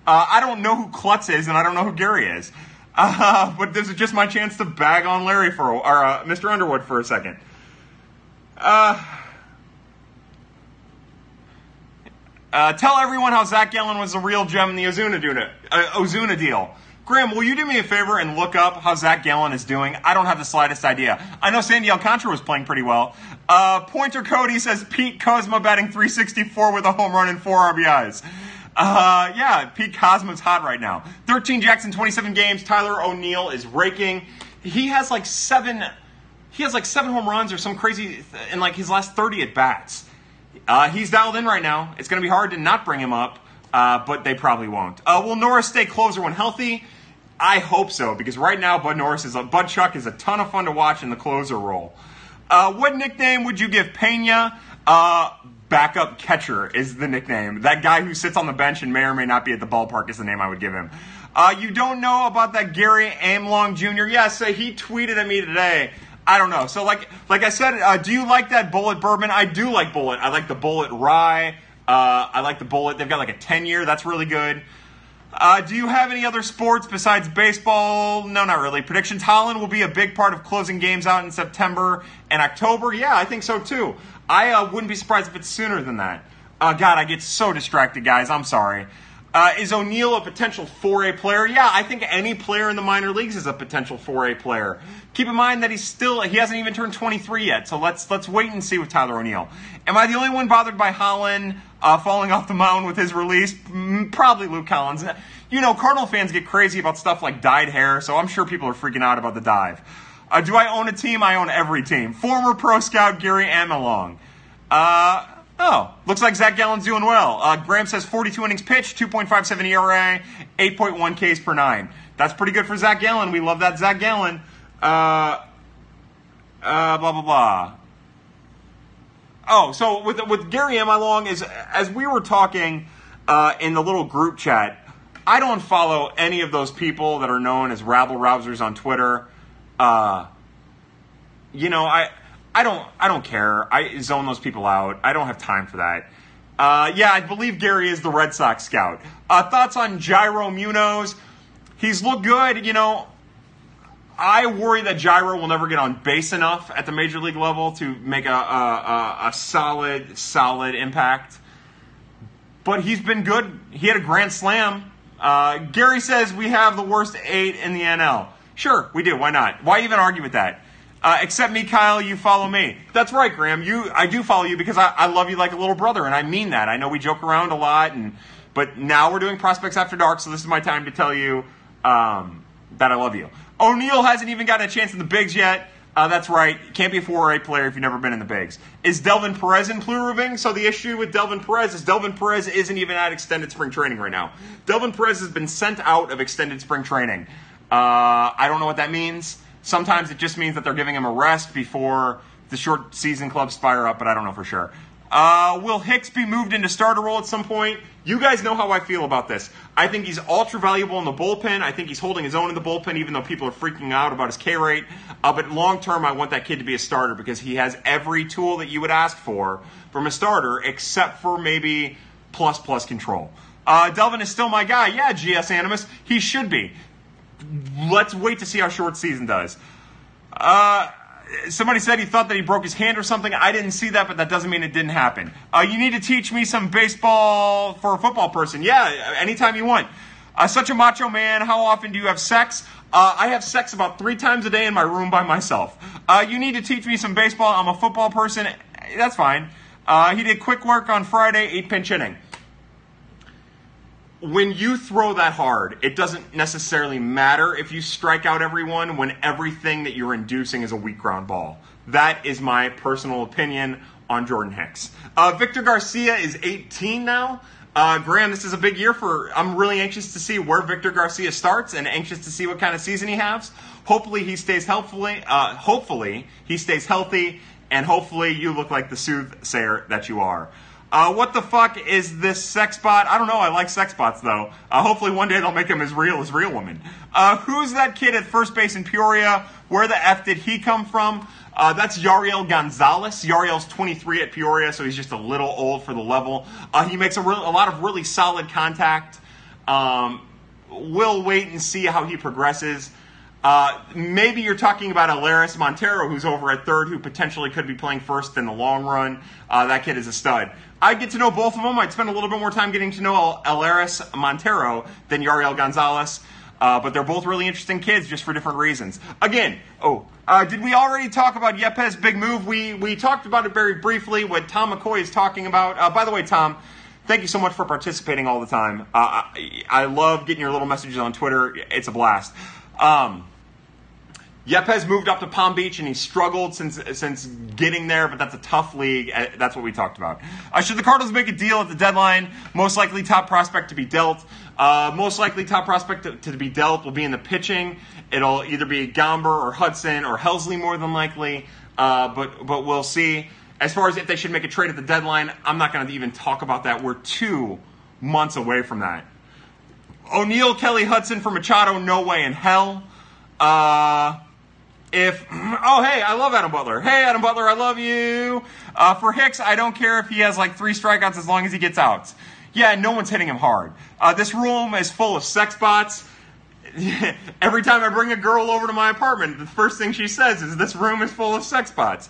I don't know who Klutz is, and I don't know who Gary is. But this is just my chance to bag on Larry or Mr. Underwood for a second. Tell everyone how Zach Gallen was the real gem in the Ozuna deal. Graham, will you do me a favor and look up how Zach Gallen is doing? I don't have the slightest idea. I know Sandy Alcantara was playing pretty well. Pointer Cody says Pete Kozma batting .364 with a home run and 4 RBIs. Yeah, Pete Cosmo's hot right now. 13 jacks in 27 games. Tyler O'Neill is raking. He has like seven home runs or some crazy in his last 30 at bats. He's dialed in right now. It's going to be hard to not bring him up, but they probably won't. Will Norris stay closer when healthy? I hope so, because right now Bud Chuck is a ton of fun to watch in the closer role. What nickname would you give Pena? Backup catcher is the nickname. That guy who sits on the bench and may or may not be at the ballpark is the name I would give him. You don't know about that Gary Amlong Jr.? Yes, he tweeted at me today. I don't know. So like I said, do you like that Bullet bourbon? I do like Bullet. I like the Bullet Rye. I like the Bullet. They've got like a 10-year. That's really good. Do you have any other sports besides baseball? No, not really. Predictions: Holland will be a big part of closing games out in September and October. Yeah, I think so too. I wouldn't be surprised if it's sooner than that. God, I get so distracted, guys. I'm sorry. Is O'Neal a potential 4A player? Yeah, I think any player in the minor leagues is a potential 4A player. Keep in mind that he hasn't even turned 23 yet, so let's wait and see with Tyler O'Neal. Am I the only one bothered by Holland falling off the mound with his release? Probably Luke Collins. You know, Cardinal fans get crazy about stuff like dyed hair, so I'm sure people are freaking out about the dive. Do I own a team? I own every team. Former pro scout Gary Amelong. Oh, looks like Zach Gallen's doing well. Graham says 42 innings pitched, 2.57 ERA, 8.1 Ks per 9. That's pretty good for Zach Gallen. We love that Zach Gallen. Blah, blah, blah. Oh, so with Gary Amelong, as we were talking in the little group chat, I don't follow any of those people that are known as rabble-rousers on Twitter. You know, I don't care. I zone those people out. I don't have time for that. Yeah, I believe Gary is the Red Sox scout. Thoughts on Jairo Munoz? He's looked good. You know, I worry that Jairo will never get on base enough at the major league level to make a solid impact. But he's been good. He had a grand slam. Gary says we have the worst 8 in the NL. Sure, we do. Why not? Why even argue with that? Except me, Kyle, you follow me. That's right, Graham. I do follow you because I love you like a little brother, and I mean that. I know we joke around a lot, but now we're doing Prospects After Dark, so this is my time to tell you that I love you. O'Neal hasn't even gotten a chance in the bigs yet. That's right. Can't be a 4A player if you've never been in the bigs. Is Delvin Perez improving? So the issue with Delvin Perez is Delvin Perez isn't even at extended spring training right now. Delvin Perez has been sent out of extended spring training. I don't know what that means. Sometimes it just means that they're giving him a rest before the short season clubs fire up, but I don't know for sure. Will Hicks be moved into starter role at some point? You guys know how I feel about this. I think he's ultra valuable in the bullpen. I think he's holding his own in the bullpen, even though people are freaking out about his K rate. But long term, I want that kid to be a starter because he has every tool that you would ask for from a starter, except for maybe plus control. Delvin is still my guy. Yeah, GS Animus, he should be. Let's wait to see how short season does. Somebody said he thought that he broke his hand or something. I didn't see that, but that doesn't mean it didn't happen. You need to teach me some baseball for a football person. Yeah, anytime you want. Such a macho man. How often do you have sex? I have sex about 3 times a day in my room by myself. You need to teach me some baseball. I'm a football person. That's fine. He did quick work on Friday, 8-pinch inning. When you throw that hard, it doesn't necessarily matter if you strike out everyone when everything that you're inducing is a weak ground ball. That is my personal opinion on Jordan Hicks. Victor Garcia is 18 now. Graham, this is a big year I'm really anxious to see where Victor Garcia starts and anxious to see what kind of season he has. Hopefully he stays healthy, and hopefully you look like the soothsayer that you are. What the fuck is this sex bot? I don't know. I like sex bots, though. Hopefully one day they'll make him as real women. Who's that kid at first base in Peoria? Where the F did he come from? That's Yariel Gonzalez. Yariel's 23 at Peoria, so he's just a little old for the level. He makes a lot of really solid contact. We'll wait and see how he progresses. Maybe you're talking about Elehuris Montero, who's over at third, who potentially could be playing first in the long run. That kid is a stud. I'd get to know both of them. I'd spend a little bit more time getting to know Elehuris Montero than Yariel Gonzalez. But they're both really interesting kids just for different reasons. Again, did we already talk about Yepez' big move? We talked about it very briefly, what Tom McCoy is talking about. By the way, Tom, thank you so much for participating all the time. I love getting your little messages on Twitter. It's a blast. Yepez moved up to Palm Beach, and he struggled since getting there, but that's a tough league. That's what we talked about. Should the Cardinals make a deal at the deadline? Most likely top prospect to be dealt. Most likely top prospect to be dealt will be in the pitching. It'll either be Gomber or Hudson or Helsley more than likely, but we'll see. As far as if they should make a trade at the deadline, I'm not going to even talk about that. We're 2 months away from that. O'Neal, Kelly, Hudson for Machado, no way in hell. Oh, hey, I love Adam Butler. Hey, Adam Butler, I love you. For Hicks, I don't care if he has like 3 strikeouts as long as he gets outs. Yeah, no one's hitting him hard. This room is full of sex bots. Every time I bring a girl over to my apartment, the first thing she says is, this room is full of sex bots.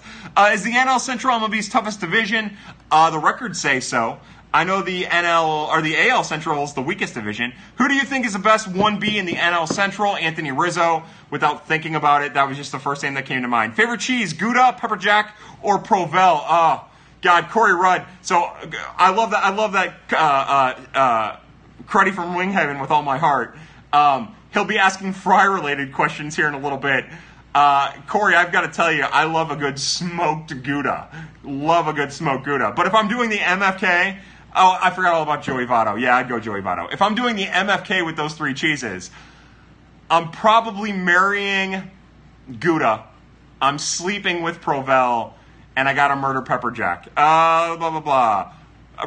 Is the NL Central MLB's toughest division? The records say so. I know the AL Central is the weakest division. Who do you think is the best 1B in the NL Central? Anthony Rizzo. Without thinking about it, that was just the first name that came to mind. Favorite cheese, Gouda, Pepper Jack, or Provel? Oh, God, Corey Rudd. So I love that Cruddy from Wing Heaven with all my heart. He'll be asking fry-related questions here in a little bit. Corey, I've got to tell you, I love a good smoked Gouda. Love a good smoked Gouda. But if I'm doing the MFK, oh, I forgot all about Joey Votto. Yeah, I'd go Joey Votto. If I'm doing the MFK with those 3 cheeses, I'm probably marrying Gouda. I'm sleeping with Provel, and I got to murder Pepper Jack. Blah, blah, blah.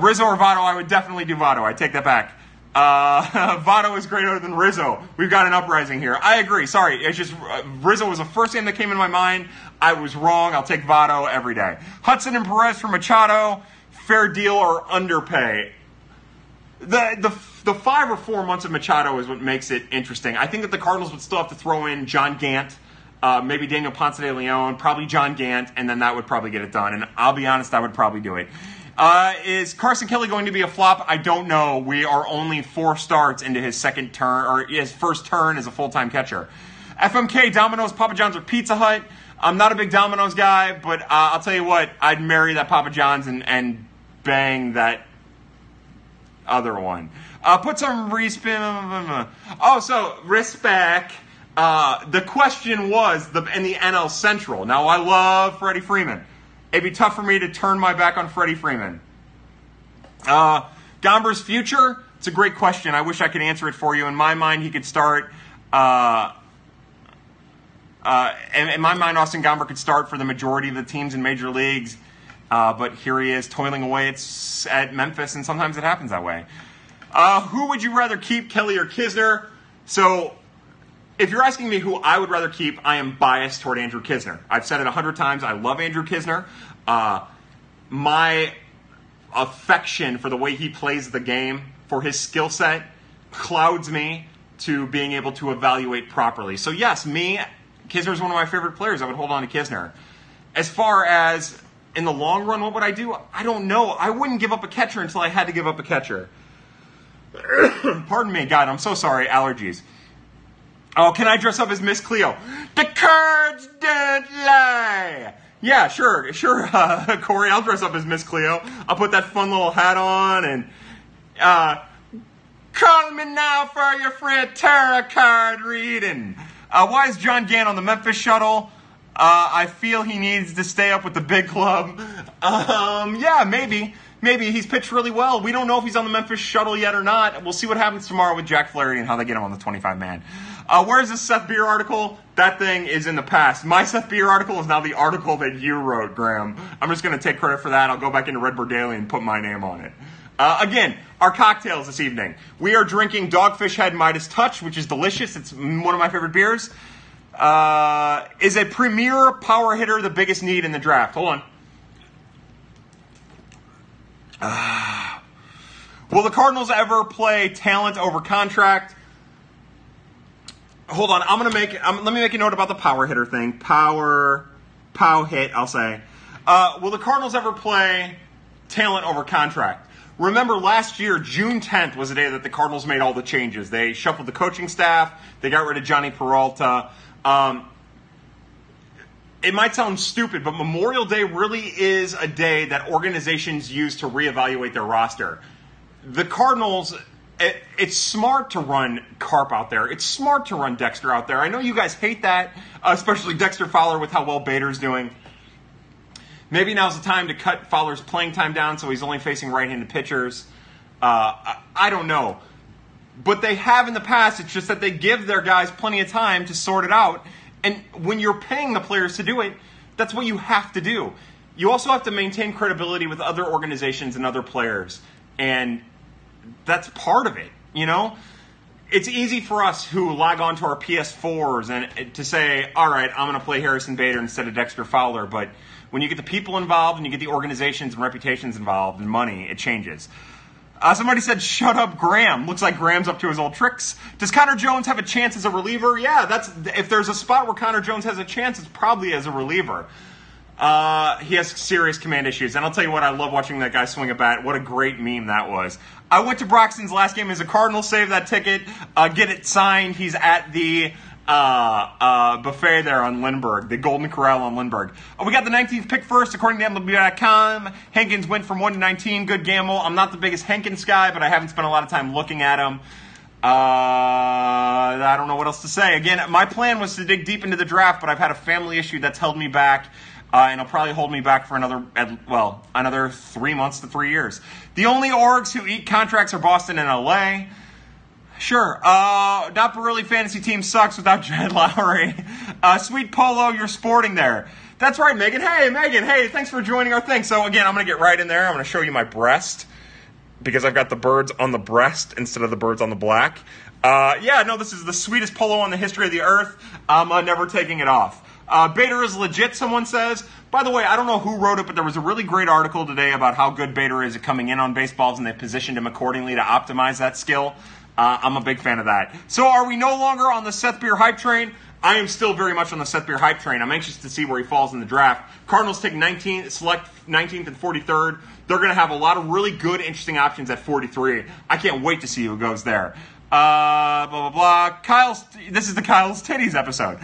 Rizzo or Votto, I would definitely do Votto. I take that back. Votto is greater than Rizzo. We've got an uprising here. I agree. Sorry. It's just Rizzo was the first name that came in my mind. I was wrong. I'll take Votto every day. Hudson and Perez for Machado. Fair deal or underpay? The 5 or 4 months of Machado is what makes it interesting. I think that the Cardinals would still have to throw in John Gant, maybe Daniel Ponce de Leon, probably John Gant, and then that would probably get it done. And I'll be honest, I would probably do it. Is Carson Kelly going to be a flop? I don't know. We are only 4 starts into his second turn, or his first turn as a full-time catcher. FMK, Domino's, Papa John's, or Pizza Hut? I'm not a big Domino's guy, but I'll tell you what, I'd marry that Papa John's and bang that other one. Put some respect. Oh, so respect. The question was in the NL Central. Now, I love Freddie Freeman. It'd be tough for me to turn my back on Freddie Freeman. Gomber's future? It's a great question. I wish I could answer it for you. In my mind, he could start. In my mind, Austin Gomber could start for the majority of the teams in major leagues. But here he is toiling away at Memphis, and sometimes it happens that way. Who would you rather keep, Kelly or Knizner? So, if you're asking me who I would rather keep, I am biased toward Andrew Knizner. I've said it 100 times. I love Andrew Knizner. My affection for the way he plays the game, for his skill set, clouds me to being able to evaluate properly. So yes, Knizner is one of my favorite players. I would hold on to Knizner. As far as in the long run, what would I do? I don't know. I wouldn't give up a catcher until I had to give up a catcher. Pardon me, God, I'm so sorry. Allergies. Oh, can I dress up as Miss Cleo? The cards don't lie. Yeah, sure, Corey, I'll dress up as Miss Cleo. I'll put that fun little hat on and call me now for your free tarot card reading. Why is John Gant on the Memphis shuttle? I feel he needs to stay up with the big club. Yeah, maybe. Maybe he's pitched really well. We don't know if he's on the Memphis shuttle yet or not. We'll see what happens tomorrow with Jack Flaherty and how they get him on the 25-man. Where's this Seth Beer article? That thing is in the past. My Seth Beer article is now the article that you wrote, Graham. I'm just going to take credit for that. I'll go back into Redbird Daily and put my name on it. Again, our cocktails this evening. We are drinking Dogfish Head Midas Touch, which is delicious. It's one of my favorite beers. Is a premier power hitter the biggest need in the draft? Hold on. Will the Cardinals ever play talent over contract? Hold on, let me make a note about the power hitter thing. Pow hit, I'll say. Will the Cardinals ever play talent over contract? Remember last year, June 10th was the day that the Cardinals made all the changes. They shuffled the coaching staff. They got rid of Johnny Peralta. It might sound stupid, but Memorial Day really is a day that organizations use to reevaluate their roster. The Cardinals, it's smart to run Carp out there. It's smart to run Dexter out there. I know you guys hate that, especially Dexter Fowler with how well Bader's doing. Maybe now's the time to cut Fowler's playing time down so he's only facing right-handed pitchers. I don't know. But they have in the past. It's just that they give their guys plenty of time to sort it out. And when you're paying the players to do it, that's what you have to do. You also have to maintain credibility with other organizations and other players. And that's part of it, you know? it's easy for us who log on to our PS4s and to say, all right, I'm going to play Harrison Bader instead of Dexter Fowler. But when you get the people involved and you get the organizations and reputations involved and money, it changes. Somebody said, shut up, Graham. Looks like Graham's up to his old tricks. Does Connor Jones have a chance as a reliever? Yeah, if there's a spot where Connor Jones has a chance, it's probably as a reliever. He has serious command issues. And I'll tell you what, I love watching that guy swing a bat. What a great meme that was. I went to Broxton's last game as a Cardinal, saved that ticket, get it signed. He's at the buffet there on Lindbergh, the Golden Corral on Lindbergh. We got the 19th pick first, according to MLB.com. Hankins went from 1 to 19. Good gamble. I'm not the biggest Hankins guy, but I haven't spent a lot of time looking at him. I don't know what else to say. Again, my plan was to dig deep into the draft, but I've had a family issue that's held me back. And it'll probably hold me back for another 3 months to 3 years. The only orgs who eat contracts are Boston and LA. Sure. Not really fantasy team sucks without Jed Lowry. Sweet Polo, you're sporting there. That's right, Megan. Hey, Megan. Hey, thanks for joining our thing. So, again, I'm going to get right in there. I'm going to show you my breast because I've got the birds on the breast instead of the birds on the black. This is the sweetest polo on the history of the earth. I'm never taking it off. Bader is legit, someone says. By the way, I don't know who wrote it, but there was a really great article today about how good Bader is at coming in on baseballs, and they positioned him accordingly to optimize that skill. I'm a big fan of that. So are we no longer on the Seth Beer hype train? I am still very much on the Seth Beer hype train. I'm anxious to see where he falls in the draft. Cardinals take 19th, select 19th and 43rd. They're going to have a lot of really good, interesting options at 43. I can't wait to see who goes there. Blah, blah, blah. This is the Kyle's Titties episode.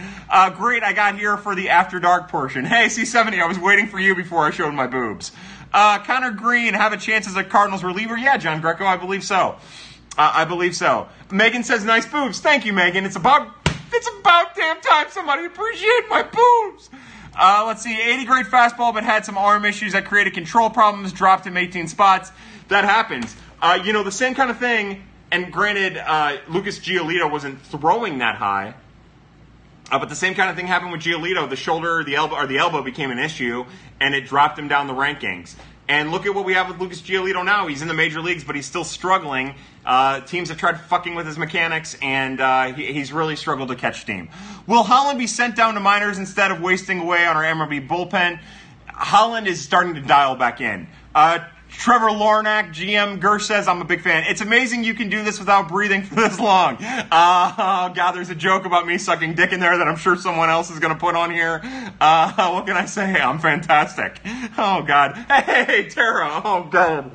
Great, I got here for the After Dark portion. Hey, C70, I was waiting for you before I showed my boobs. Connor Green, have a chance as a Cardinals reliever? Yeah, John Greco, I believe so. I believe so. Megan says, nice boobs. Thank you, Megan. It's about damn time somebody appreciate my boobs. Let's see, 80 grade fastball, but had some arm issues that created control problems, dropped him 18 spots. That happens. The same kind of thing. And granted, Lucas Giolito wasn't throwing that high, but the same kind of thing happened with Giolito. The shoulder, the elbow became an issue, and it dropped him down the rankings. And look at what we have with Lucas Giolito now. He's in the major leagues, but he's still struggling. Teams have tried fucking with his mechanics, and he's really struggled to catch steam. Will Holland be sent down to minors instead of wasting away on our MLB bullpen? Holland is starting to dial back in. Trevor Lornack, GM Gersh says, I'm a big fan. It's amazing you can do this without breathing for this long. Oh, God, there's a joke about me sucking dick in there that I'm sure someone else is going to put on here. What can I say? I'm fantastic. Oh, God. Hey, Tara. Oh, God.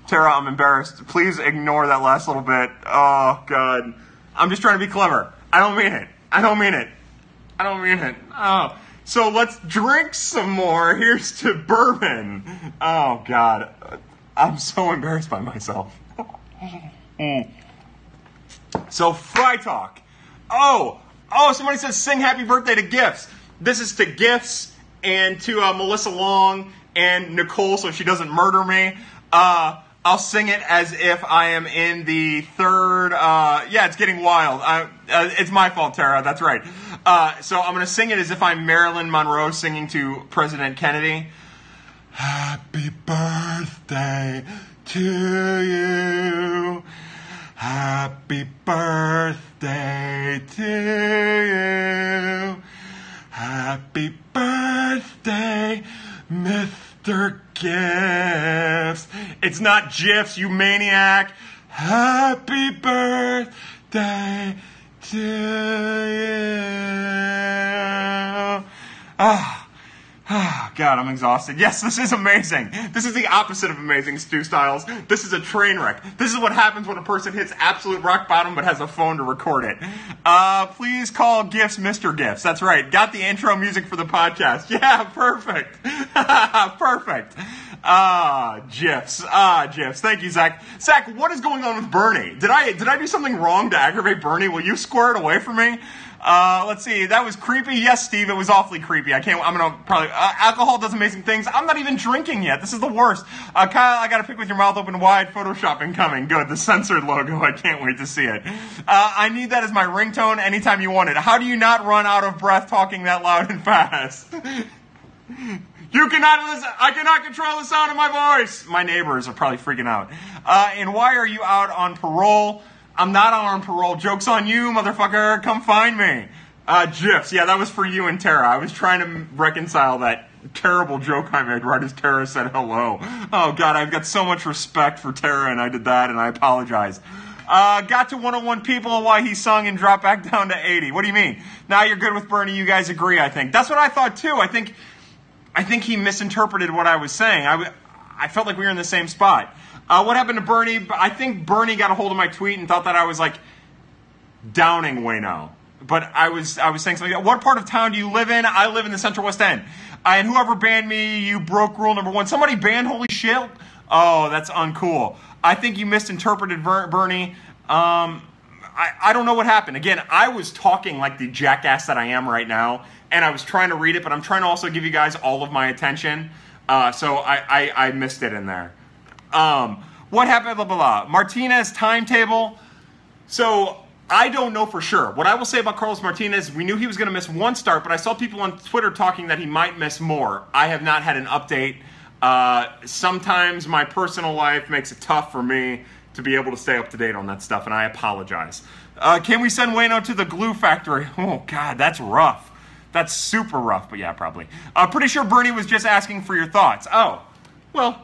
Tara, I'm embarrassed. Please ignore that last little bit. Oh, God. I'm just trying to be clever. I don't mean it. Oh. So let's drink some more. Here's to bourbon. Oh, God. I'm so embarrassed by myself. So, Fry Talk. Oh, somebody says sing happy birthday to Gifts. This is to Gifts and to Melissa Long and Nicole so she doesn't murder me. I'll sing it as if I am in the third. It's getting wild. It's my fault, Tara. That's right. So I'm going to sing it as if I'm Marilyn Monroe singing to President Kennedy. Happy birthday to you. Happy birthday to you. Happy birthday, Mr. Gifts. It's not GIFs, you maniac. Happy birthday to you. God, I'm exhausted. Yes, this is amazing. This is the opposite of amazing, Stu Styles. This is a train wreck. This is what happens when a person hits absolute rock bottom but has a phone to record it. Please call Gifts Mr. Gifts. That's right. Got the intro music for the podcast. Yeah, perfect. Perfect. GIFs. GIFs. Thank you, Zach. Zach, what is going on with Bernie? Did I do something wrong to aggravate Bernie? Will you square it away from me? Let's see. That was creepy. Yes, Steve, it was awfully creepy. I'm gonna probably, alcohol does amazing things. I'm not even drinking yet. This is the worst. Kyle, I gotta pick with your mouth open wide. Photoshopping coming. Good. The censored logo. I can't wait to see it. I need that as my ringtone anytime you want it. How do you not run out of breath talking that loud and fast? You cannot listen. I cannot control the sound of my voice. My neighbors are probably freaking out. And why are you out on parole? I'm not on parole. Joke's on you, motherfucker. Come find me. GIFs. Yeah, that was for you and Tara. I was trying to reconcile that terrible joke I made right as Tara said hello. Oh, God, I've got so much respect for Tara, and I did that, and I apologize. Got to 101 people while he sung and dropped back down to 80. What do you mean? Now you're good with Bernie. You guys agree, I think. That's what I thought, too. I think he misinterpreted what I was saying. I felt like we were in the same spot. What happened to Bernie? I think Bernie got a hold of my tweet and thought that I was, like, downing Waino. But I was saying something like, what part of town do you live in? I live in the Central West End. And whoever banned me, you broke rule number 1. Somebody banned Holy Shit? Oh, that's uncool. I think you misinterpreted Bernie. I don't know what happened. Again, I was talking like the jackass that I am right now, and I was trying to read it, but I'm trying to also give you guys all of my attention. So I missed it in there. What happened? Blah, blah, blah. Martinez timetable. So I don't know for sure. What I will say about Carlos Martinez, we knew he was going to miss 1 start, but I saw people on Twitter talking that he might miss more. I have not had an update. Sometimes my personal life makes it tough for me to be able to stay up to date on that stuff, and I apologize. Can we send Waino to the glue factory? Oh, God, that's rough. That's super rough, but yeah, probably. Pretty sure Bernie was just asking for your thoughts. Oh, well,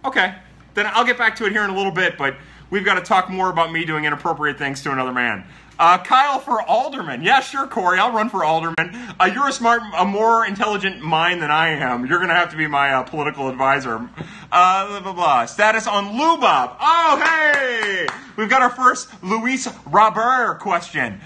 okay. Then I'll get back to it here in a little bit, but we've got to talk more about me doing inappropriate things to another man. Kyle for alderman. Yeah, sure, Corey. I'll run for alderman. You're a more intelligent mind than I am. You're going to have to be my political advisor. Blah, blah, blah. Status on Lubob. Oh, hey! We've got our first Luis Robert question.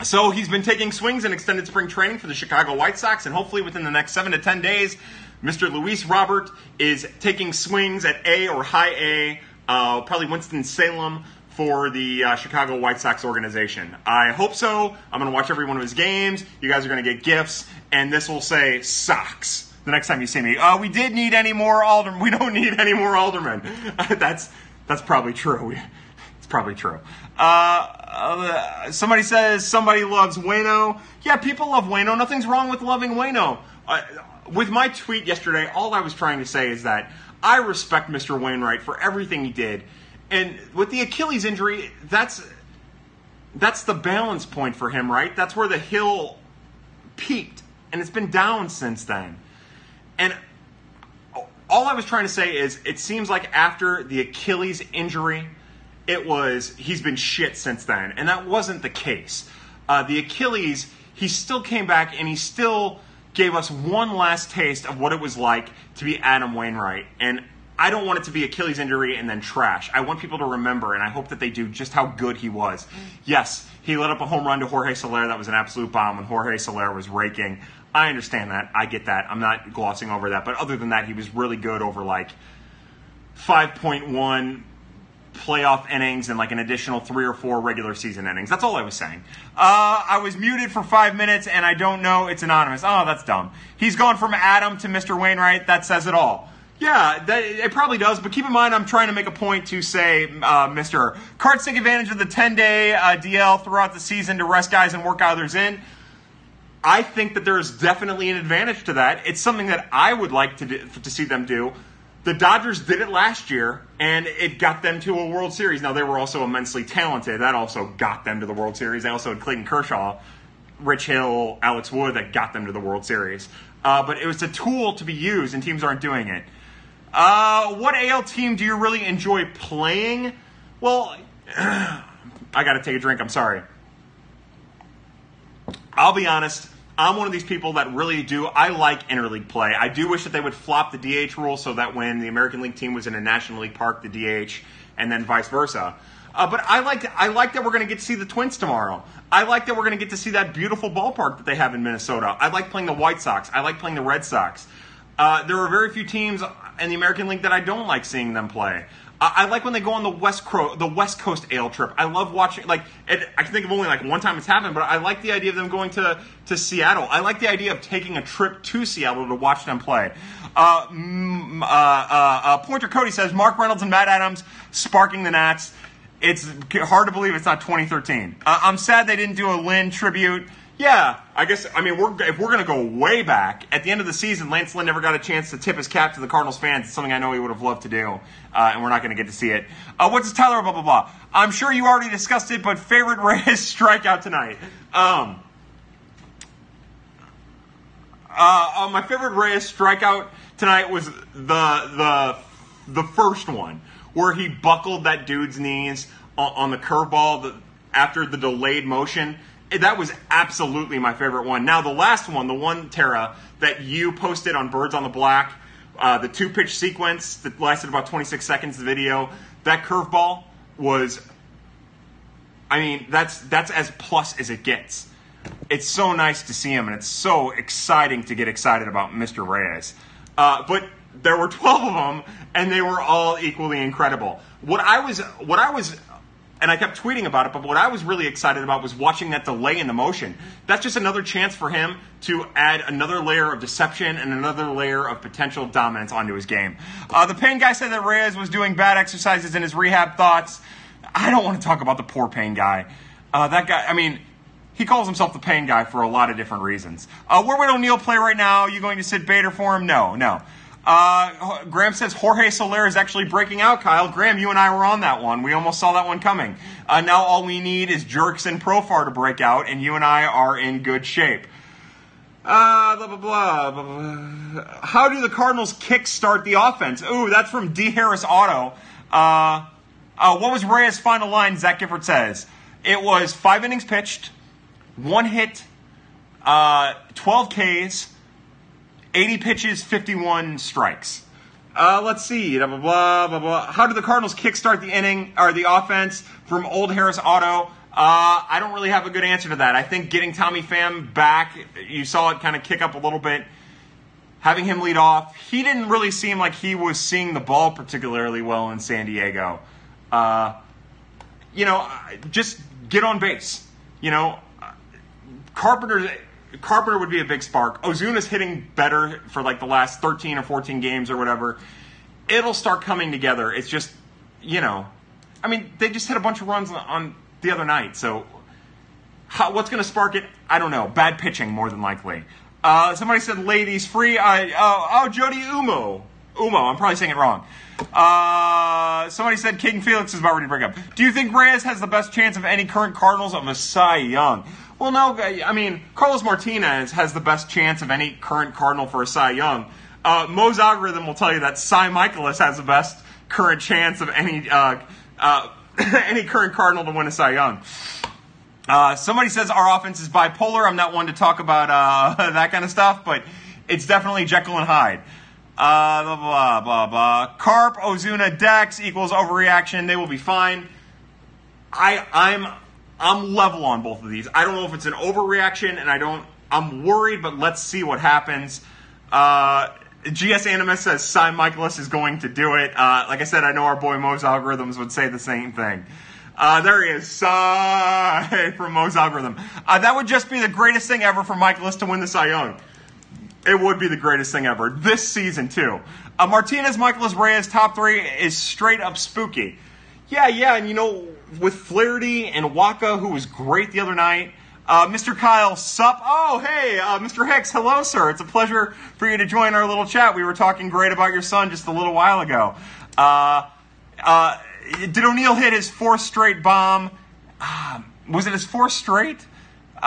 So he's been taking swings in extended spring training for the Chicago White Sox, and hopefully within the next 7 to 10 days, Mr. Luis Robert is taking swings at A or high A, probably Winston-Salem, for the Chicago White Sox organization. I hope so. I'm going to watch every one of his games. You guys are going to get gifts, and this will say Sox the next time you see me. We did need any more aldermen. We don't need any more aldermen. That's probably true. It's probably true. Somebody says somebody loves Waino. Yeah, people love Waino. Nothing's wrong with loving Waino. With my tweet yesterday, all I was trying to say is that I respect Mr. Wainwright for everything he did. And with the Achilles injury, that's the balance point for him, right? That's where the hill peaked, and it's been down since then. And all I was trying to say is it seems like after the Achilles injury, he's been shit since then, and that wasn't the case. The Achilles, he still came back, and he still gave us one last taste of what it was like to be Adam Wainwright. And I don't want it to be Achilles injury and then trash. I want people to remember, and I hope that they do, just how good he was. Yes, he let up a home run to Jorge Soler. That was an absolute bomb when Jorge Soler was raking. I understand that. I get that. I'm not glossing over that. But other than that, he was really good over like 5.1 playoff innings and like an additional 3 or 4 regular season innings. That's all I was saying. I was muted for 5 minutes, and I don't know. It's anonymous. Oh, that's dumb. He's gone from Adam to Mr. Wainwright. That says it all. Yeah, it probably does, but keep in mind I'm trying to make a point to say, Mr. Cards take advantage of the 10-day DL throughout the season to rest guys and work others in. I think that there is definitely an advantage to that. It's something that I would like to see them do. The Dodgers did it last year, and it got them to a World Series. Now, they were also immensely talented. That also got them to the World Series. They also had Clayton Kershaw, Rich Hill, Alex Wood that got them to the World Series. But it was a tool to be used, and teams aren't doing it. What AL team do you really enjoy playing? Well, I got to take a drink. I'm sorry. I'll be honest. I'm one of these people that really do. I like interleague play. I do wish that they would flop the DH rule so that when the American League team was in a National League park, the DH, and then vice versa. But I like that we're going to get to see the Twins tomorrow. I like that we're going to get to see that beautiful ballpark that they have in Minnesota. I like playing the White Sox. I like playing the Red Sox. There are very few teams in the American League that I don't like seeing them play. I like when they go on the West Coast AL trip. I love watching, I can think of only one time it's happened, but I like the idea of them going to Seattle. I like the idea of taking a trip to Seattle to watch them play. Pointer Cody says, Mark Reynolds and Matt Adams sparking the Nats. It's hard to believe it's not 2013. I'm sad they didn't do a Lynn tribute. Yeah, I guess, I mean, if we're going to go way back, at the end of the season, Lance Lynn never got a chance to tip his cap to the Cardinals fans. It's something I know he would have loved to do, and we're not going to get to see it. What's his Tyler, blah, blah, blah. I'm sure you already discussed it, but favorite Reyes strikeout tonight. My favorite Reyes strikeout tonight was the first one, where he buckled that dude's knees on the curveball after the delayed motion. That was absolutely my favorite one. Now, the last one, the one, Tara, that you posted on Birds on the Black, the 2-pitch sequence that lasted about 26 seconds, the video, that curveball was, I mean, that's as plus as it gets. It's so nice to see him, and it's so exciting to get excited about Mr. Reyes. But there were 12 of them, and they were all equally incredible. What I was, and I kept tweeting about it, but what I was really excited about was watching that delay in the motion. That's just another chance for him to add another layer of deception and another layer of potential dominance onto his game. The Pain guy said that Reyes was doing bad exercises in his rehab thoughts. I don't want to talk about the poor Pain guy. That guy, I mean, he calls himself the Pain guy for a lot of different reasons. Where would O'Neill play right now? Are you going to sit Bader for him? No. Graham says Jorge Soler is actually breaking out, Kyle. Graham, you and I were on that one. We almost saw that one coming. Now all we need is Jerks and Profar to break out, and you and I are in good shape. Blah, blah, blah, blah, blah. How do the Cardinals kickstart the offense? Ooh, that's from D. Harris Auto. What was Reyes' final line, Zach Gifford says? It was 5 innings pitched, 1 hit, 12 Ks, 80 pitches, 51 strikes. Let's see. Blah, blah, blah, blah. How do the Cardinals kickstart the inning or the offense? From Old Harris Auto. I don't really have a good answer to that. I think getting Tommy Pham back, you saw it kind of kick up a little bit. Having him lead off, he didn't really seem like he was seeing the ball particularly well in San Diego. Just get on base. Carpenter would be a big spark. Ozuna's hitting better for like the last 13 or 14 games or whatever. It'll start coming together. It's just, they just hit a bunch of runs on the other night. So what's going to spark it? I don't know. Bad pitching, more than likely. Somebody said ladies free. Jody Umo. I'm probably saying it wrong. Somebody said King Felix is about ready to break up. Do you think Reyes has the best chance of any current Cardinals of a Cy Young? Well, no, I mean, Carlos Martinez has the best chance of any current Cardinal for a Cy Young. Mo's algorithm will tell you that Cy Michaelis has the best current chance of any any current Cardinal to win a Cy Young. Somebody says our offense is bipolar. I'm not one to talk about that kind of stuff, but it's definitely Jekyll and Hyde. Blah, blah, blah, blah. Carp, Ozuna, Dex equals overreaction. They will be fine. I'm level on both of these. I don't know if it's an overreaction, and I'm worried, but let's see what happens. GS Animus says Cy Michaelis is going to do it. Like I said, I know our boy Mo's algorithms would say the same thing. There he is, Cy from Mo's algorithm. That would just be the greatest thing ever for Michaelis to win the Cy Young. It would be the greatest thing ever. This season, too. Martinez, Michaelis, Reyes, top 3 is straight up spooky. Yeah, and with Flaherty and Waka, who was great the other night. Mr. Kyle, sup? Oh, hey, Mr. Hicks, hello, sir. It's a pleasure for you to join our little chat. We were talking great about your son just a little while ago. Did O'Neill hit his 4th straight bomb? Was it his 4th straight?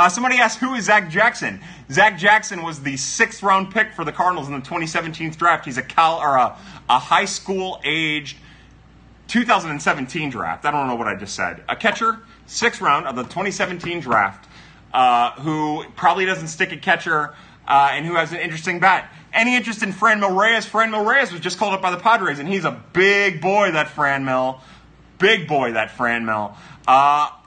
Somebody asked, who is Zach Jackson? Zach Jackson was the 6th round pick for the Cardinals in the 2017 draft. He's a high school aged 2017 draft. I don't know what I just said. A catcher, 6th round of the 2017 draft, who probably doesn't stick at catcher, and who has an interesting bat. Any interest in Franmil Reyes? Franmil Reyes was just called up by the Padres, and he's a big boy, that Franmil. Big boy, that Franmil.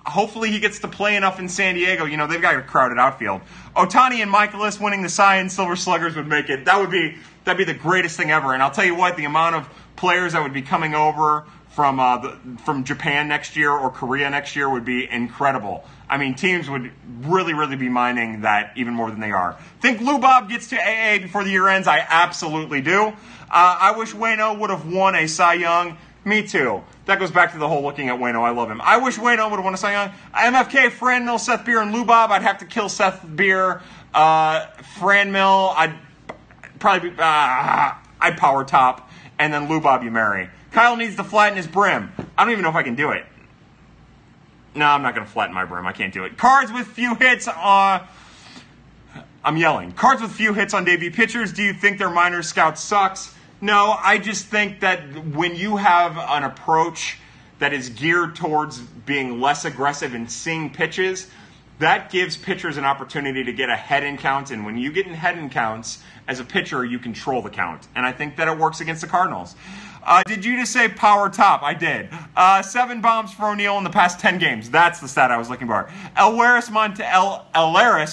Hopefully he gets to play enough in San Diego. They've got a crowded outfield. Otani and Michaelis winning the Cy and Silver Sluggers would make it. That'd be the greatest thing ever. And I'll tell you what, the amount of players that would be coming over from Japan next year or Korea next year would be incredible. I mean, teams would really, really be mining that even more than they are. Think Lou Bob gets to AA before the year ends? I absolutely do. I wish Waino would have won a Cy Young. Me too. That goes back to the whole looking at Waino. I love him. I wish Waino would have won a Cy Young. MFK, Fran Mill, Seth Beer, and Lubob. I'd have to kill Seth Beer. Fran Mill, I'd probably be, I'd power top. And then Lubob you marry. Kyle needs to flatten his brim. I don't even know if I can do it. No, I'm not going to flatten my brim. I can't do it. Cards with few hits. I'm yelling. Cards with few hits on debut pitchers. Do you think their minor scout sucks? No, I just think that when you have an approach that is geared towards being less aggressive and seeing pitches, that gives pitchers an opportunity to get a head in count. And when you get in head in counts, as a pitcher, you control the count. And I think that it works against the Cardinals. Did you just say power top? I did. 7 bombs for O'Neill in the past 10 games. That's the stat I was looking for. Elehuris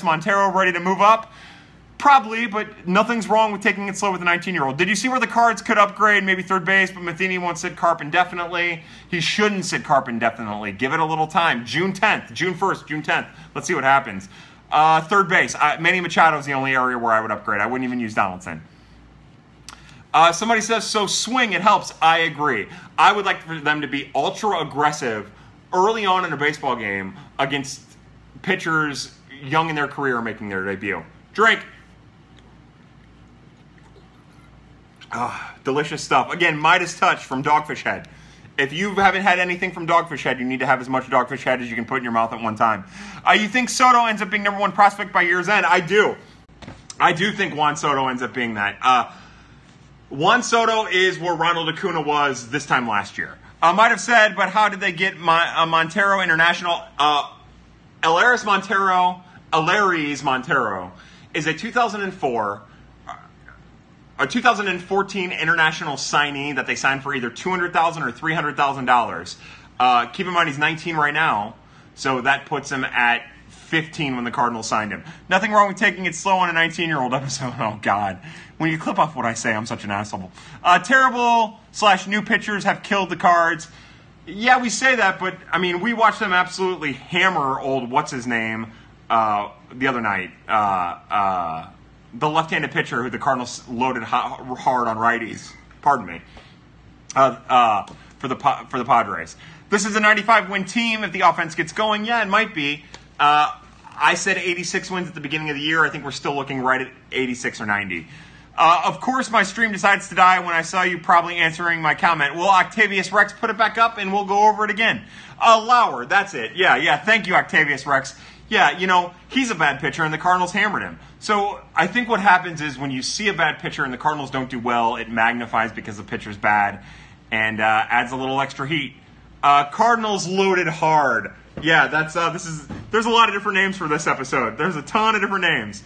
Montero ready to move up? Probably, but nothing's wrong with taking it slow with a 19-year-old. Did you see where the Cards could upgrade? Maybe third base, but Matheny won't sit Carp indefinitely. He shouldn't sit Carp indefinitely. Give it a little time. June 10th, June 1st, June 10th. Let's see what happens. Third base. Manny Machado is the only area where I would upgrade. I wouldn't even use Donaldson. Somebody says, so swing, it helps. I agree. I would like for them to be ultra aggressive early on in a baseball game against pitchers young in their career making their debut. Drink. Delicious stuff. Again, Midas Touch from Dogfish Head. If you haven't had anything from Dogfish Head, you need to have as much Dogfish Head as you can put in your mouth at one time. You think Soto ends up being number 1 prospect by year's end? I do. I do think Juan Soto ends up being that. Juan Soto is where Ronald Acuna was this time last year. Might have said, but how did they get Montero International? Elehuris Montero is a 2014 international signee that they signed for either $200,000 or $300,000. Keep in mind he's 19 right now, so that puts him at 15 when the Cardinals signed him. Nothing wrong with taking it slow on a 19-year-old episode. Oh, God. When you clip off what I say, I'm such an asshole. Terrible/new pitchers have killed the Cards. Yeah, we say that, but, I mean, we watched them absolutely hammer old what's-his-name the other night. The left-handed pitcher who the Cardinals loaded hard on righties. Pardon me. For the Padres. This is a 95-win team. If the offense gets going, yeah, it might be. I said 86 wins at the beginning of the year. I think we're still looking right at 86 or 90. Of course, my stream decides to die when I saw you probably answering my comment. Will Octavius Rex put it back up and we'll go over it again? Lauer, that's it. Yeah. Thank you, Octavius Rex. Yeah, you know, he's a bad pitcher and the Cardinals hammered him. So I think what happens is when you see a bad pitcher and the Cardinals don't do well, it magnifies because the pitcher's bad and adds a little extra heat. Cardinals loaded hard. Yeah, that's there's a lot of different names for this episode. There's a ton of different names.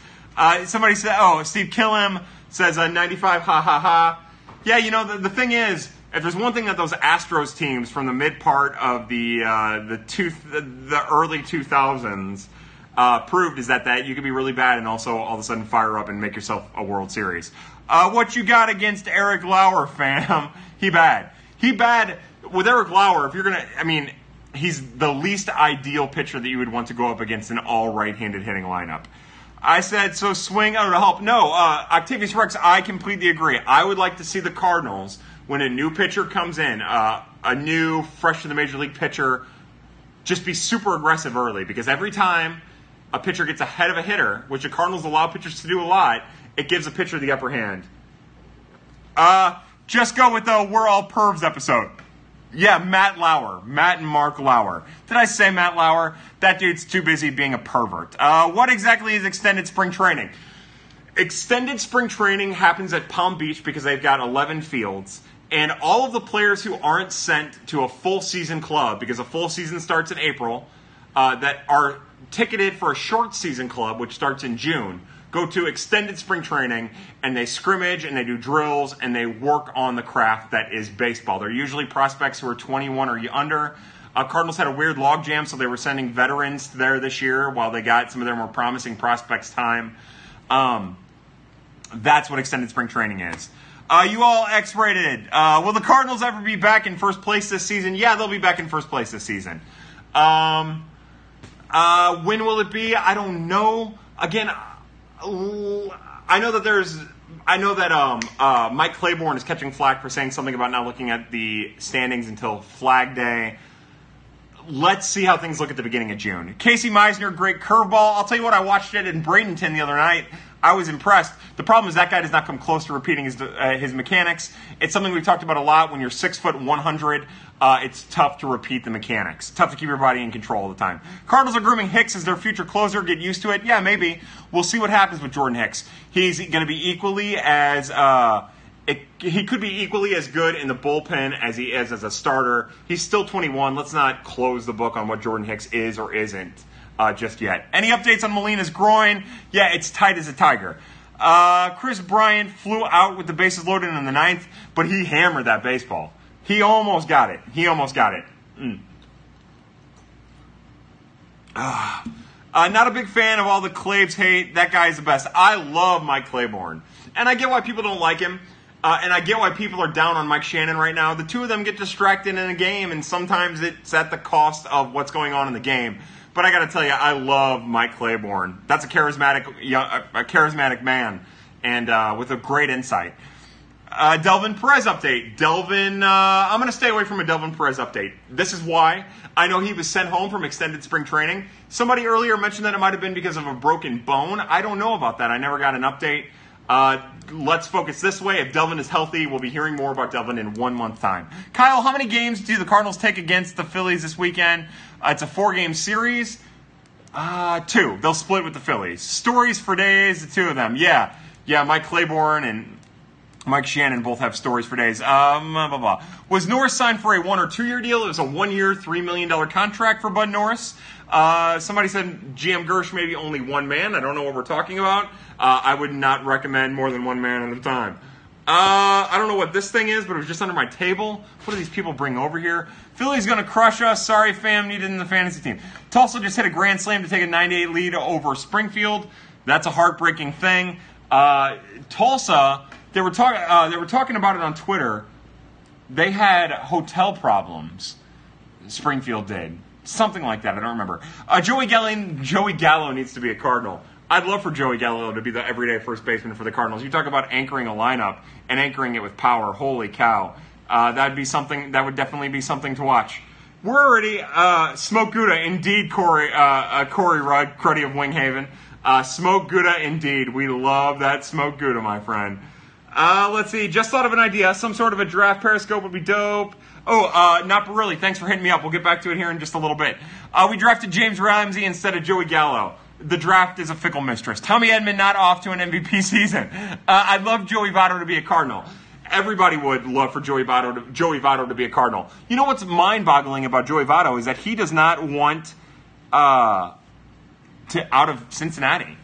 Somebody said, Steve Killam says 95, ha ha ha. Yeah, you know, the thing is, if there's one thing that those Astros teams from the mid part of the early 2000s proved is that you could be really bad and also all of a sudden fire up and make yourself a World Series. What you got against Eric Lauer, fam? He bad. With Eric Lauer, if you're going to, I mean, he's the least ideal pitcher that you would want to go up against an all right-handed hitting lineup. I said, so swing out to help. No, Octavius Rex, I completely agree. I would like to see the Cardinals, when a new pitcher comes in, a new, fresh to the major league pitcher, just be super aggressive early. Because every time a pitcher gets ahead of a hitter, which the Cardinals allow pitchers to do a lot, it gives a pitcher the upper hand. Just go with the We're All Pervs episode. Yeah, Matt Lauer. Matt and Mark Lauer. Did I say Matt Lauer? That dude's too busy being a pervert. What exactly is extended spring training? Extended spring training happens at Palm Beach because they've got 11 fields. And all of the players who aren't sent to a full season club, because a full season starts in April, that are ticketed for a short season club, which starts in June, go to extended spring training, and they scrimmage, and they do drills, and they work on the craft that is baseball. They're usually prospects who are 21 or under. Cardinals had a weird logjam, so they were sending veterans there this year while they got some of their more promising prospects time. That's what extended spring training is. You all X-rated. Will the Cardinals ever be back in first place this season? Yeah, they'll be back in first place this season. When will it be? I don't know. Again, I know that there's I know that Mike Claiborne is catching flack for saying something about not looking at the standings until Flag Day. Let's see how things look at the beginning of June. Casey Meisner, great curveball. I'll tell you what, I watched it in Bradenton the other night. I was impressed. The problem is that guy does not come close to repeating his mechanics. It's something we've talked about a lot. When you're 6'1", 100, it's tough to repeat the mechanics. Tough to keep your body in control all the time. Cardinals are grooming Hicks as their future closer. Get used to it. Yeah, maybe. We'll see what happens with Jordan Hicks. He's going to be equally as he could be equally as good in the bullpen as he is as a starter. He's still 21. Let's not close the book on what Jordan Hicks is or isn't just yet. Any updates on Molina's groin? Yeah, it's tight as a tiger. Chris Bryant flew out with the bases loaded in the ninth, but he hammered that baseball. He almost got it. Not a big fan of all the Claves hate. That guy's the best. I love Mike Claiborne. And I get why people don't like him. And I get why people are down on Mike Shannon right now. The two of them get distracted in a game, and sometimes it's at the cost of what's going on in the game. But I got to tell you, I love Mike Claiborne. That's a charismatic man, and with a great insight. Delvin Perez update. I'm going to stay away from a Delvin Perez update. This is why. I know he was sent home from extended spring training. Somebody earlier mentioned that it might have been because of a broken bone. I don't know about that. I never got an update. Let's focus this way. If Delvin is healthy, we'll be hearing more about Delvin in 1 month time. Kyle, how many games do the Cardinals take against the Phillies this weekend? It's a 4-game series. 2. They'll split with the Phillies. Stories for days, the two of them. Yeah, Mike Claiborne and Mike Shannon both have stories for days. Was Norris signed for a 1 or 2 year deal? It was a 1 year, $3 million contract for Bud Norris. Somebody said GM Gersh maybe only one man. I don't know what we're talking about. I would not recommend more than one man at a time. I don't know what this thing is, but it was just under my table. What do these people bring over here? Philly's going to crush us. Sorry, fam, needed in the fantasy team. Tulsa just hit a grand slam to take a 9-8 lead over Springfield. That's a heartbreaking thing. Tulsa, they were talking about it on Twitter. They had hotel problems. Springfield did. Something like that. I don't remember. Joey Gallo needs to be a Cardinal. I'd love for Joey Gallo to be the everyday first baseman for the Cardinals. You talk about anchoring a lineup and anchoring it with power. Holy cow. That would definitely be something to watch. We're already, Smoke Gouda, indeed, Corey Rudd, Cruddy of Winghaven. Smoke Gouda, indeed. We love that Smoke Gouda, my friend. Let's see. Just thought of an idea. Some sort of a draft periscope would be dope. Not really. Thanks for hitting me up. We'll get back to it here in just a little bit. We drafted James Ramsey instead of Joey Gallo. The draft is a fickle mistress. Tommy Edman not off to an MVP season. I'd love Joey Votto to be a Cardinal. Everybody would love for Joey Votto to be a Cardinal. You know what's mind-boggling about Joey Votto is that he does not want out of Cincinnati.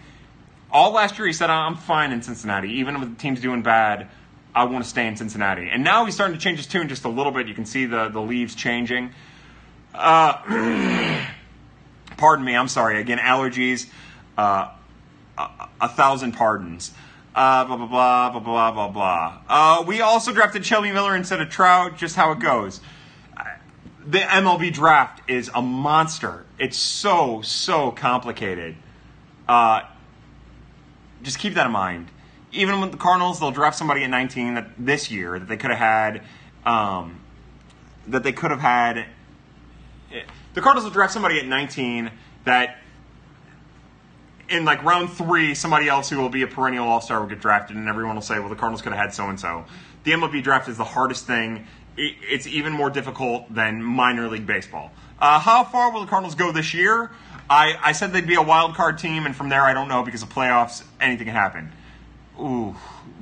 All last year he said, I'm fine in Cincinnati. Even with the team's doing bad, I want to stay in Cincinnati. And now he's starting to change his tune just a little bit. You can see the leaves changing. Pardon me, I'm sorry. Again, allergies, 1,000 pardons. Blah, blah, blah, blah, blah, blah, blah. We also drafted Shelby Miller instead of Trout, just how it goes. The MLB draft is a monster. It's so complicated. Just keep that in mind. Even with the Cardinals, they'll draft somebody at 19 this year that they could have had. The Cardinals will draft somebody at 19 that in like round 3, somebody else who will be a perennial all-star will get drafted, and everyone will say, well, the Cardinals could have had so-and-so. The MLB draft is the hardest thing. It's even more difficult than minor league baseball. How far will the Cardinals go this year? I said they'd be a wild card team, and from there I don't know because of playoffs, anything can happen. Ooh,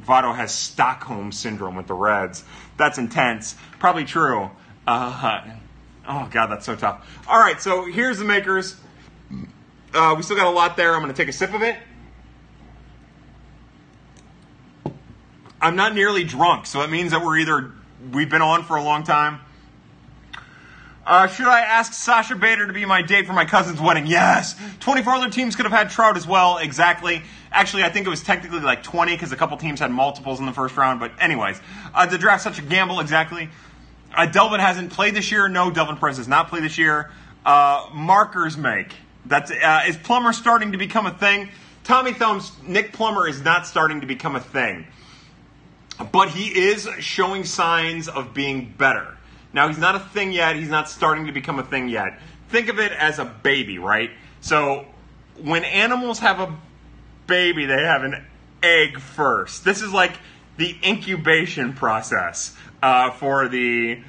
Votto has Stockholm Syndrome with the Reds. That's intense. Probably true. Oh, God, that's so tough. All right, so here's the makers. We still got a lot there. I'm going to take a sip of it. I'm not nearly drunk, so it means that we've been on for a long time. Should I ask Sasha Bader to be my date for my cousin's wedding? Yes. 24 other teams could have had Trout as well. Exactly. Actually, I think it was technically like 20 because a couple teams had multiples in the first round. But anyways, the draft's such a gamble. Exactly. Delvin hasn't played this year. No, Delvin Perez has not played this year. Markers make. Is Plummer starting to become a thing? Tommy Thumbs, Nick Plummer is not starting to become a thing. But he is showing signs of being better. Now, he's not a thing yet. He's not starting to become a thing yet. Think of it as a baby, right? So when animals have a baby, they have an egg first. This is like the incubation process for the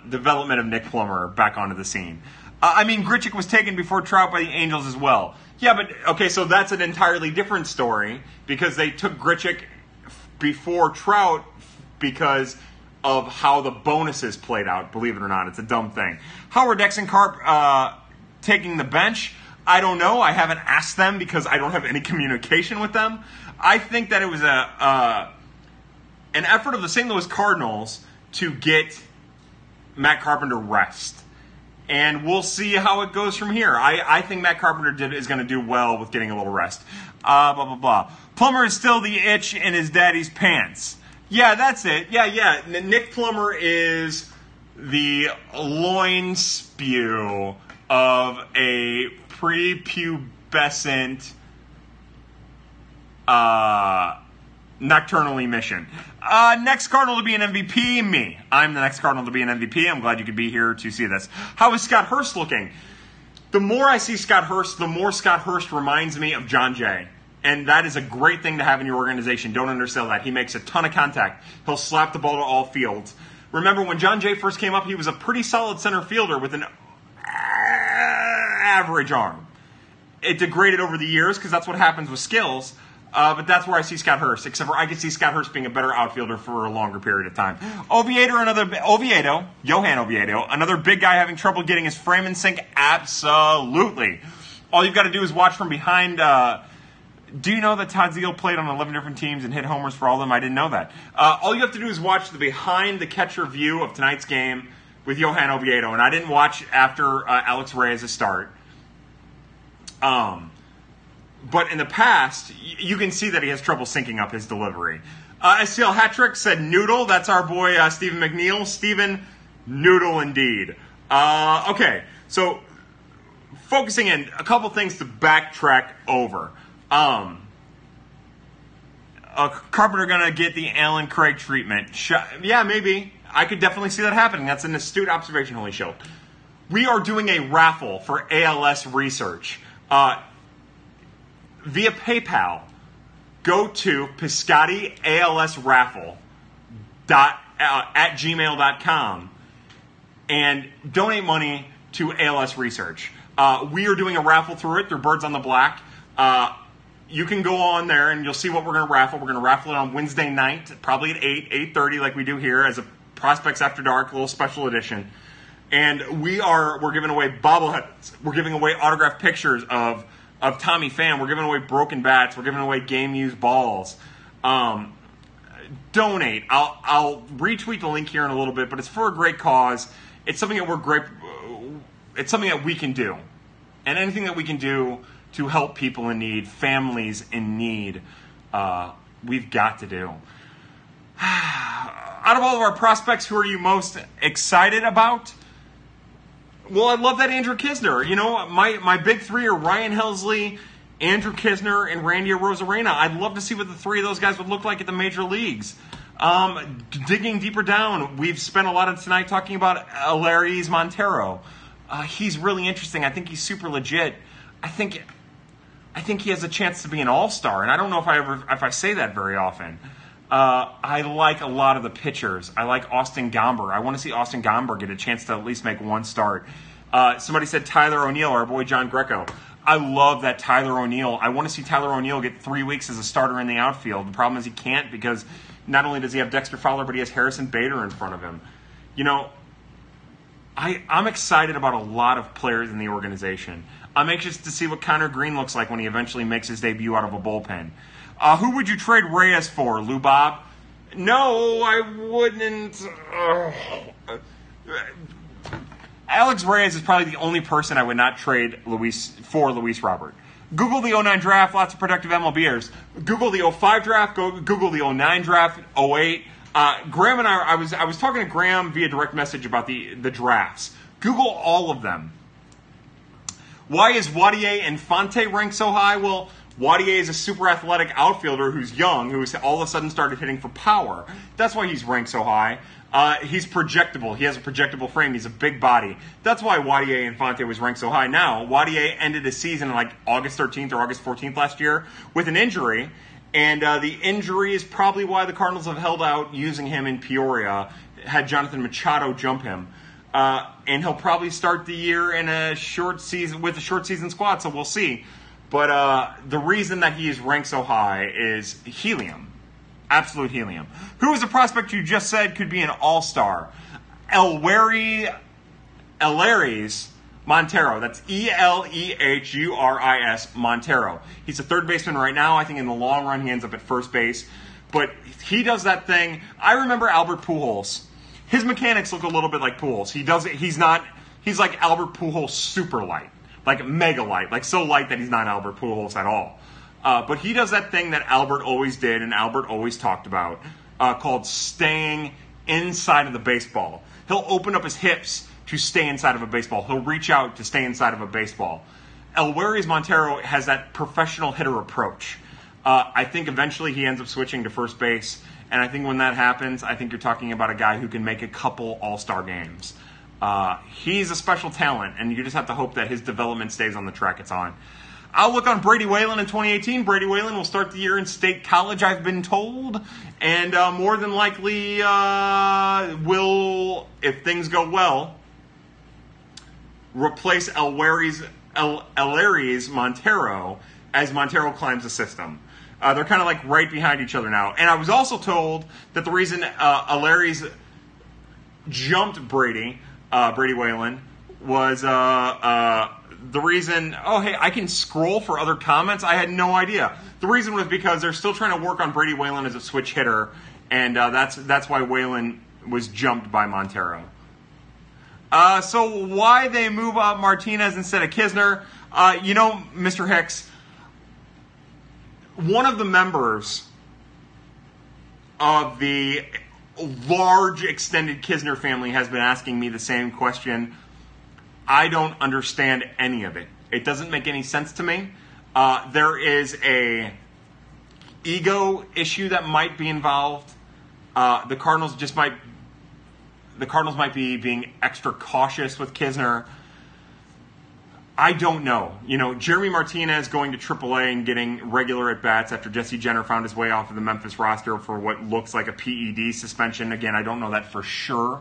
development of Nick Plummer back onto the scene. I mean, Grichuk was taken before Trout by the Angels as well. Yeah, but, okay, so that's an entirely different story because they took Grichuk before Trout because of how the bonuses played out, believe it or not. It's a dumb thing. How are Dex and Carp taking the bench? I don't know. I haven't asked them because I don't have any communication with them. I think that it was an effort of the St. Louis Cardinals to get Matt Carpenter rest. And we'll see how it goes from here. I think Matt Carpenter is going to do well with getting a little rest. Blah, blah, blah. Plummer is still the itch in his daddy's pants. Yeah, that's it. Yeah. Nick Plummer is the loin spew of a prepubescent nocturnal emission. Next Cardinal to be an MVP, me. I'm the next Cardinal to be an MVP. I'm glad you could be here to see this. How is Scott Hurst looking? The more I see Scott Hurst, the more Scott Hurst reminds me of John Jay. And that is a great thing to have in your organization. Don't undersell that. He makes a ton of contact. He'll slap the ball to all fields. Remember, when John Jay first came up, he was a pretty solid center fielder with an average arm. It degraded over the years because that's what happens with skills. But that's where I see Scott Hurst, except for I could see Scott Hurst being a better outfielder for a longer period of time. Johan Oviedo, another big guy having trouble getting his frame in sync? Absolutely. All you've got to do is watch from behind. Do you know that Todd Zeile played on 11 different teams and hit homers for all of them? I didn't know that. All you have to do is watch the behind the catcher view of tonight's game with Johan Oviedo. And I didn't watch after Alex Reyes' start. But in the past, you can see that he has trouble syncing up his delivery. STL Hattrick said Noodle. That's our boy Stephen McNeil. Stephen, Noodle indeed. Okay, so focusing in, a couple things to backtrack over. Carpenter going to get the Alan Craig treatment. Yeah, maybe. I could definitely see that happening. That's an astute observation, Holy Show. We are doing a raffle for ALS research. Via PayPal, go to piscottialsraffle@gmail.com and donate money to ALS research. We are doing a raffle through it, through Birds on the Black. You can go on there and you'll see what we're going to raffle. We're going to raffle it on Wednesday night, probably at 8:30 like we do here as a Prospects After Dark, a little special edition. And we're giving away bobbleheads. We're giving away autographed pictures of Tommy Pham. We're giving away broken bats. We're giving away game-used balls. Donate. I'll retweet the link here in a little bit, but it's for a great cause. It's something that it's something that we can do. And anything that we can do to help people in need, families in need, we've got to do. Out of all of our prospects, who are you most excited about? Well, I love that Andrew Knizner. You know, my big three are Ryan Helsley, Andrew Knizner, and Randy Arozarena. I'd love to see what the three of those guys would look like at the major leagues. Digging deeper down, we've spent a lot of tonight talking about Elehuris Montero. He's really interesting. I think he's super legit. I think he has a chance to be an all-star, and I don't know if I say that very often. I like a lot of the pitchers. I like Austin Gomber. I want to see Austin Gomber get a chance to at least make one start. Somebody said Tyler O'Neill, our boy John Greco. I love that Tyler O'Neill. I want to see Tyler O'Neill get 3 weeks as a starter in the outfield. The problem is he can't because not only does he have Dexter Fowler, but he has Harrison Bader in front of him. You know, I'm excited about a lot of players in the organization. I'm anxious to see what Connor Green looks like when he eventually makes his debut out of a bullpen. Who would you trade Reyes for, Lou Bob? No, I wouldn't. Alex Reyes is probably the only person I would not trade Luis Robert. Google the 09 draft, lots of productive MLBers. Google the 05 draft, Google the 09 draft, 08. Graham and I was talking to Graham via direct message about the drafts. Google all of them. Why is Wadier and Fonte ranked so high? Well, Wadier is a super athletic outfielder who's young, who's all of a sudden started hitting for power. That's why he's ranked so high. He's projectable. He has a projectable frame. He's a big body. That's why Wadier Infante was ranked so high. Now, Wadier ended his season like August 13th or August 14th last year with an injury. And the injury is probably why the Cardinals have held out using him in Peoria, had Jonathan Machado jump him. And he'll probably start the year in a short season with a short season squad, so we'll see. But the reason that he is ranked so high is helium. Absolute helium. Who is a prospect you just said could be an all-star? Elehuris Montero. That's Elehuris Montero. He's a third baseman right now. I think in the long run he ends up at first base. But he does that thing. I remember Albert Pujols. His mechanics look a little bit like Pujols. He's like Albert Pujols super light. Like mega light. Like so light that he's not Albert Pujols at all. But he does that thing that Albert always did and Albert always talked about called staying inside of the baseball. He'll open up his hips to stay inside of a baseball. He'll reach out to stay inside of a baseball. Elehuris Montero has that professional hitter approach. I think eventually he ends up switching to first base. And I think when that happens, I think you're talking about a guy who can make a couple all-star games. He's a special talent, and you just have to hope that his development stays on the track it's on. I'll look on Brady Whalen in 2018. Brady Whalen will start the year in State College, I've been told. And more than likely will, if things go well, replace Elehuris Montero as Montero climbs the system. They're kind of like right behind each other now. And I was also told that the reason Elehuris jumped Brady Whalen was the reason, oh, hey, I can scroll for other comments? I had no idea. The reason was because they're still trying to work on Brady Whalen as a switch hitter, and that's why Whalen was jumped by Montero. So why they move up Martinez instead of Knizner? Mr. Hicks, one of the members of the large extended Knizner family has been asking me the same question. I don't understand any of it. It doesn't make any sense to me. There is a ego issue that might be involved. The Cardinals might be being extra cautious with Knizner. I don't know. Jeremy Martinez going to AAA and getting regular at-bats after Jesse Jenner found his way off of the Memphis roster for what looks like a PED suspension. Again, I don't know that for sure.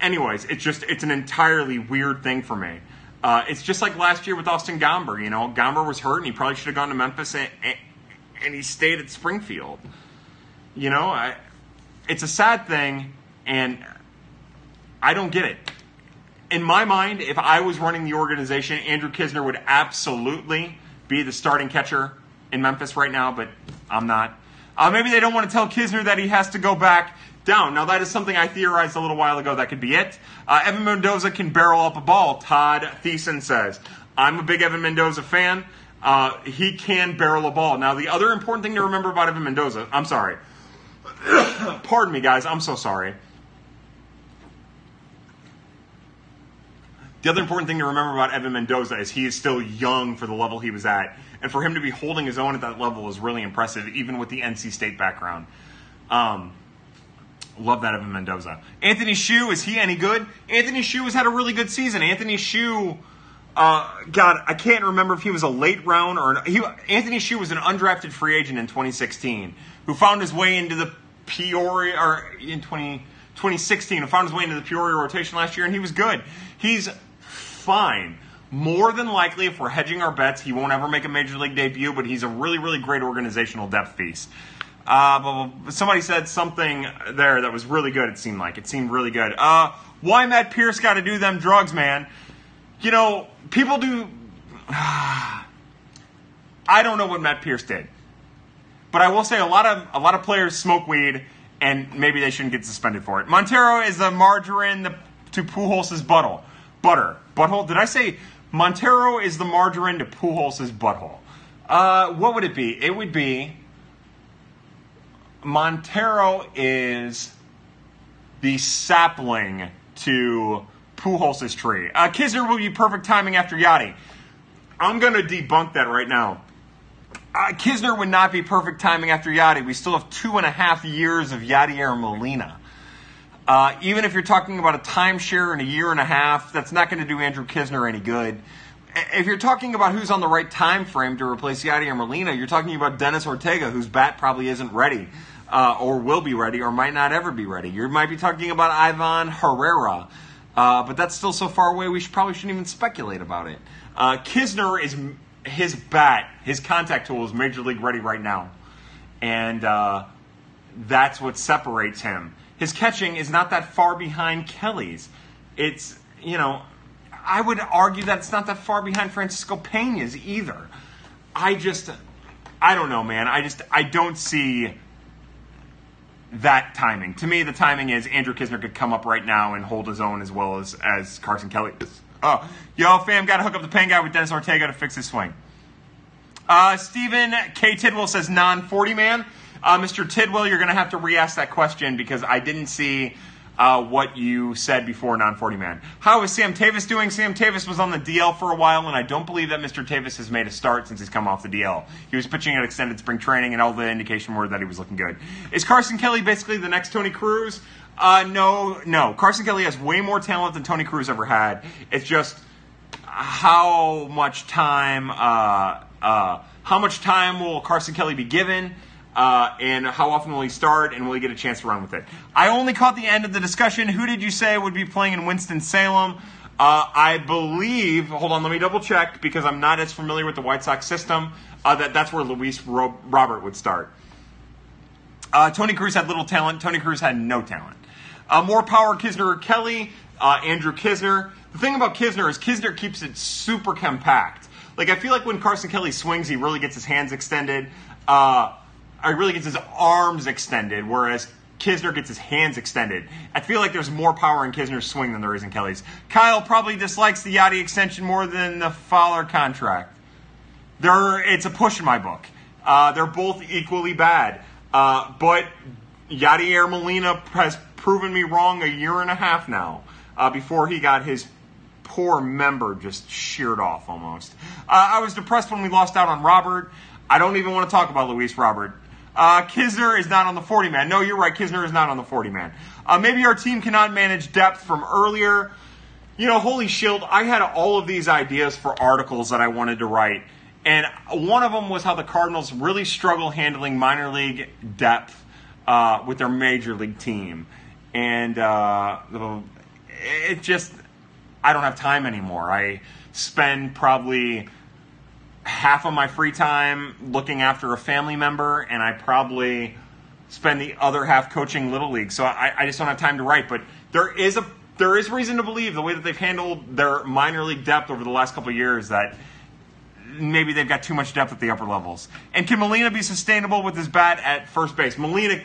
Anyways, it's an entirely weird thing for me. It's just like last year with Austin Gomber. Gomber was hurt and he probably should have gone to Memphis and he stayed at Springfield. It's a sad thing and I don't get it. In my mind, if I was running the organization, Andrew Knizner would absolutely be the starting catcher in Memphis right now, but I'm not. Maybe they don't want to tell Knizner that he has to go back down. Now, that is something I theorized a little while ago. That could be it. Evan Mendoza can barrel up a ball, Todd Thiessen says. I'm a big Evan Mendoza fan. He can barrel a ball. Now, the other important thing to remember about Evan Mendoza, I'm sorry. Pardon me, guys. I'm so sorry. The other important thing to remember about Evan Mendoza is he is still young for the level he was at. And for him to be holding his own at that level is really impressive, even with the NC State background. Love that Evan Mendoza. Anthony Hsu, is he any good? Anthony Hsu has had a really good season. Anthony Hsu, God, I can't remember if he was a late round or... Anthony Hsu was an undrafted free agent in 2016 who found his way into the Peoria... Or in 2016, who found his way into the Peoria rotation last year, and he was good. He's fine. More than likely, if we're hedging our bets, he won't ever make a major league debut, but he's a really, really great organizational depth piece. Somebody said something there that was really good, it seemed like. It seemed really good. Why Matt Pierce got to do them drugs, man? People do... I don't know what Matt Pierce did. But I will say a lot of players smoke weed, and maybe they shouldn't get suspended for it. Montero is the margarine to Pujols' butter. Butthole? Did I say Montero is the margarine to Pujols' butthole? What would it be? It would be Montero is the sapling to Pujols' tree. Knizner will be perfect timing after Yachty. I'm going to debunk that right now. Knizner would not be perfect timing after Yadi. We still have 2.5 years of Yadier Molina. Even if you're talking about a timeshare in a year and a half, that's not going to do Andrew Knizner any good. If you're talking about who's on the right time frame to replace Yadier Molina, you're talking about Dennis Ortega, whose bat probably isn't ready, or will be ready, or might not ever be ready. You might be talking about Ivan Herrera, but that's still so far away we probably shouldn't even speculate about it. Knizner is his bat, his contact tool is Major League ready right now, and that's what separates him. His catching is not that far behind Kelly's. It's, I would argue that it's not that far behind Francisco Peña's either. I don't know, man. I don't see that timing. To me, the timing is Andrew Knizner could come up right now and hold his own as well as Carson Kelly is. Yo, fam, got to hook up the pen guy with Dennis Ortega to fix his swing. Stephen K. Tidwell says non-40 man. Mr. Tidwell, you're going to have to re-ask that question because I didn't see what you said before non-40 man. How is Sam Tavis doing? Sam Tavis was on the DL for a while, and I don't believe that Mr. Tavis has made a start since he's come off the DL. He was pitching at extended spring training, and all the indication were that he was looking good. Is Carson Kelly basically the next Tony Cruz? No. Carson Kelly has way more talent than Tony Cruz ever had. It's just how much time will Carson Kelly be given? And how often will he start, and will he get a chance to run with it? I only caught the end of the discussion. Who did you say would be playing in Winston-Salem? I believe, hold on, let me double check, because I'm not as familiar with the White Sox system, that's where Luis Robert would start. Tony Cruz had little talent. Tony Cruz had no talent. More power, Knizner or Kelly. Andrew Knizner. The thing about Knizner is Knizner keeps it super compact. Like, I feel like when Carson Kelly swings, he really gets his hands extended. He really gets his arms extended, whereas Knizner gets his hands extended. I feel like there's more power in Knizner's swing than there is in Kelly's. Kyle probably dislikes the Yadi extension more than the Fowler contract. It's a push in my book. They're both equally bad. But Yadier Molina has proven me wrong a year and a half now, before he got his poor member just sheared off almost. I was depressed when we lost out on Robert. I don't even want to talk about Luis Robert. Knizner is not on the 40-man. No, you're right. Knizner is not on the 40-man. Maybe our team cannot manage depth from earlier. Holy shield, I had all of these ideas for articles that I wanted to write. And one of them was how the Cardinals really struggle handling minor league depth with their major league team. And it just, I don't have time anymore. I spend probably half of my free time looking after a family member, and I probably spend the other half coaching Little League. So I just don't have time to write. But there is reason to believe the way that they've handled their minor league depth over the last couple of years that maybe they've got too much depth at the upper levels. And can Molina be sustainable with his bat at first base? Molina,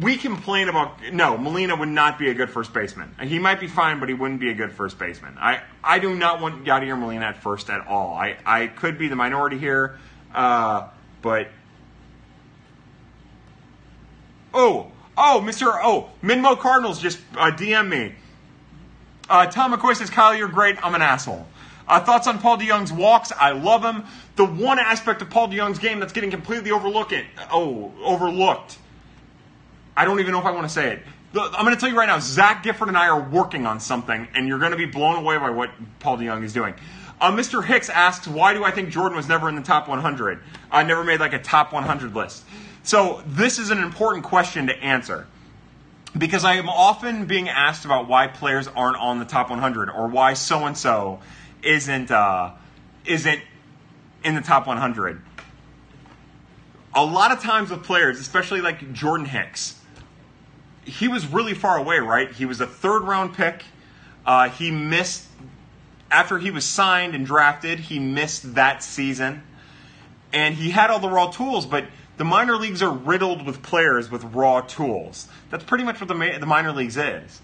we complain about, no, Molina would not be a good first baseman. He might be fine, but he wouldn't be a good first baseman. I do not want Yadier Molina at first at all. I could be the minority here, but... Minmo Cardinals just DM me. Tom McCoy says, Kyle, you're great. I'm an asshole. Thoughts on Paul DeYoung's walks? I love him. The one aspect of Paul DeYoung's game that's getting completely overlooked. I don't even know if I want to say it. I'm going to tell you right now, Zach Gifford and I are working on something, and you're going to be blown away by what Paul DeYoung is doing. Mr. Hicks asks, why do I think Jordan was never in the top 100? I never made like a top 100 list. So this is an important question to answer, because I am often being asked about why players aren't on the top 100 or why so-and-so isn't in the top 100. A lot of times with players, especially like Jordan Hicks, he was really far away, right? He was a third-round pick. He missed, after he was signed and drafted, he missed that season. And he had all the raw tools, but the minor leagues are riddled with players with raw tools. That's pretty much what the minor leagues is.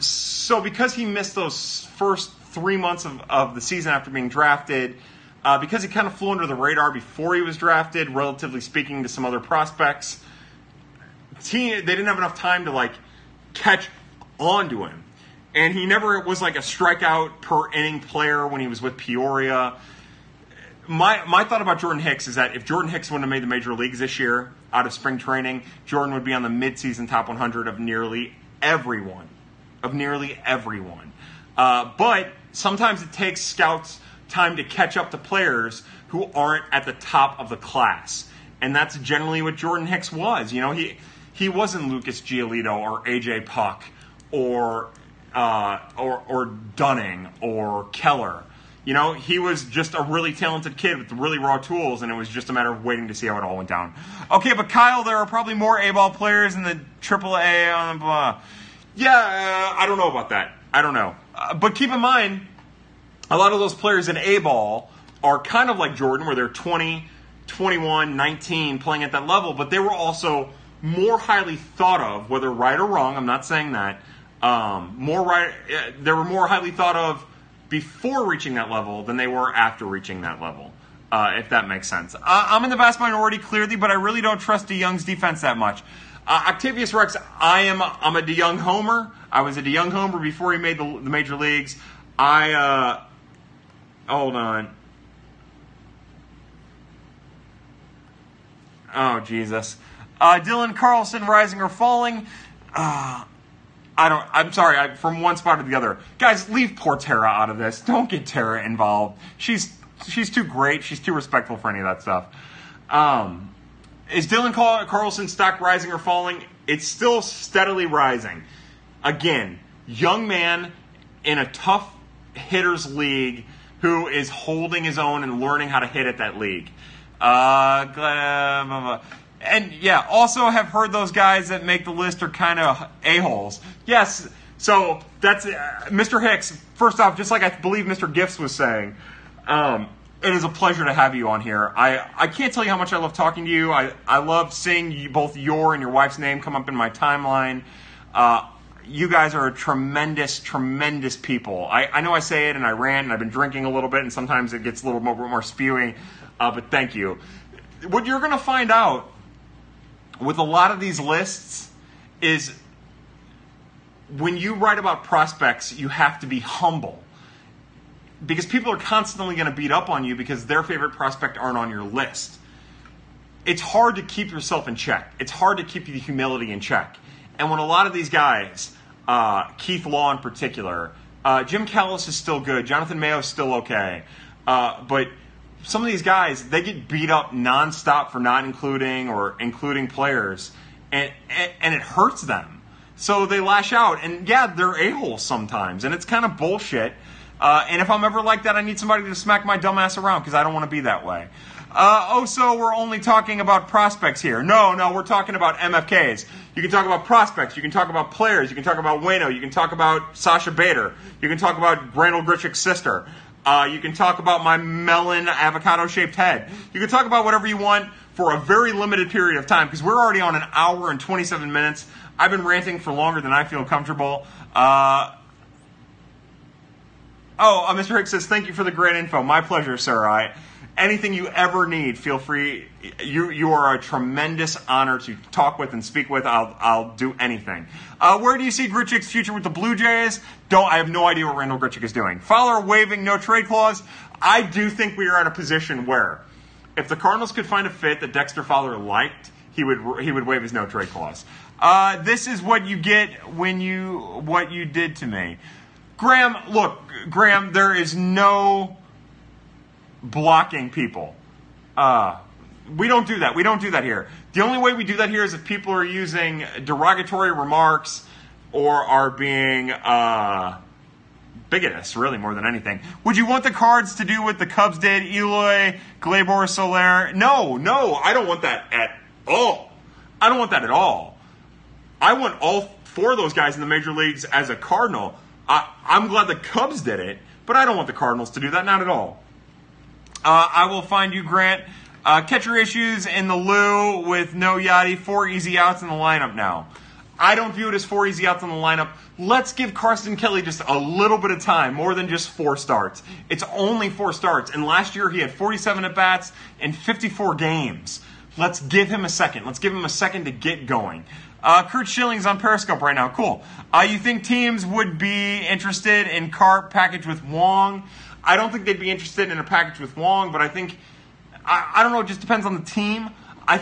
So because he missed those first 3 months of the season after being drafted, because he kind of flew under the radar before he was drafted, relatively speaking to some other prospects, they didn't have enough time to catch on to him. And he never was like a strikeout per inning player when he was with Peoria. My thought about Jordan Hicks is that if Jordan Hicks wouldn't have made the major leagues this year out of spring training, Jordan would be on the midseason top 100 of nearly everyone. But sometimes it takes scouts time to catch up to players who aren't at the top of the class. And that's generally what Jordan Hicks was. He wasn't Lucas Giolito or AJ Puck or Dunning or Keller. He was just a really talented kid with really raw tools, and it was just a matter of waiting to see how it all went down. Okay, but Kyle, there are probably more A-ball players in the AAA. Yeah, I don't know about that. I don't know. But keep in mind, a lot of those players in A-ball are kind of like Jordan, where they're 20, 21, 19, playing at that level, but they were also more highly thought of, whether right or wrong, I'm not saying that, they were more highly thought of before reaching that level than they were after reaching that level, if that makes sense. I'm in the vast minority, clearly, but I really don't trust DeYoung's defense that much. Octavius Rex, I'm a DeYoung homer. I was a DeYoung homer before he made the major leagues. Hold on. Oh, Jesus. Dylan Carlson, rising or falling? I'm sorry, from one spot to the other. Guys, leave poor Tara out of this. Don't get Tara involved. She's too great. She's too respectful for any of that stuff. Is Dylan Carlson stock rising or falling? It's still steadily rising. Again, young man in a tough hitters league who is holding his own and learning how to hit at that league. And yeah, also have heard those guys that make the list are kind of a-holes. Yes, so that's Mr. Hicks. First off, just like I believe Mr. Gifts was saying, it is a pleasure to have you on here. I can't tell you how much I love talking to you. I love seeing both your and your wife's name come up in my timeline. You guys are a tremendous, tremendous people. I know I say it and I rant and I've been drinking a little bit and sometimes it gets a little more spewy, but thank you. What you're going to find out with a lot of these lists is when you write about prospects, you have to be humble. Because people are constantly going to beat up on you because their favorite prospect aren't on your list. It's hard to keep yourself in check. It's hard to keep the humility in check. And when a lot of these guys, Keith Law in particular, Jim Callis is still good, Jonathan Mayo is still okay, but some of these guys, they get beat up nonstop for not including or including players, and it hurts them. So they lash out, and yeah, they're a-holes sometimes, and it's kind of bullshit. And if I'm ever like that, I need somebody to smack my dumb ass around because I don't want to be that way. So we're only talking about prospects here. No, we're talking about MFKs. You can talk about prospects. You can talk about players. You can talk about Waino. You can talk about Sasha Bader. You can talk about Randall Grichuk's sister. You can talk about my melon avocado-shaped head. You can talk about whatever you want for a very limited period of time because we're already on an hour and 27 minutes. I've been ranting for longer than I feel comfortable. Mr. Hicks says, thank you for the great info. My pleasure, sir. Anything you ever need, feel free. You are a tremendous honor to talk with and speak with. I'll do anything. Where do you see Grichuk's future with the Blue Jays? I have no idea what Randall Grichuk is doing. Fowler waiving no trade clause. I do think we are at a position where if the Cardinals could find a fit that Dexter Fowler liked, he would waive his no trade clause. This is what you get when what you did to me. Graham, there is no blocking people. We don't do that. We don't do that here. The only way we do that here is if people are using derogatory remarks or are being bigotous, really, more than anything. Would you want the Cards to do what the Cubs did? Eloy, Gleyber, Soler? No, I don't want that at all. I don't want that at all. I want all four of those guys in the major leagues as a Cardinal. I'm glad the Cubs did it, but I don't want the Cardinals to do that, not at all. I will find you, Grant. Catcher issues in the Lou with no Yachty, 4 easy outs in the lineup now. I don't view it as 4 easy outs in the lineup. Let's give Carson Kelly just a little bit of time, more than just 4 starts. It's only 4 starts, and last year he had 47 at-bats in 54 games. Let's give him a second. Let's give him a second to get going. Kurt Schilling's on Periscope right now. Cool. You think teams would be interested in Carp package with Wong? I don't think they'd be interested in a package with Wong, but I think, I don't know, it just depends on the team. I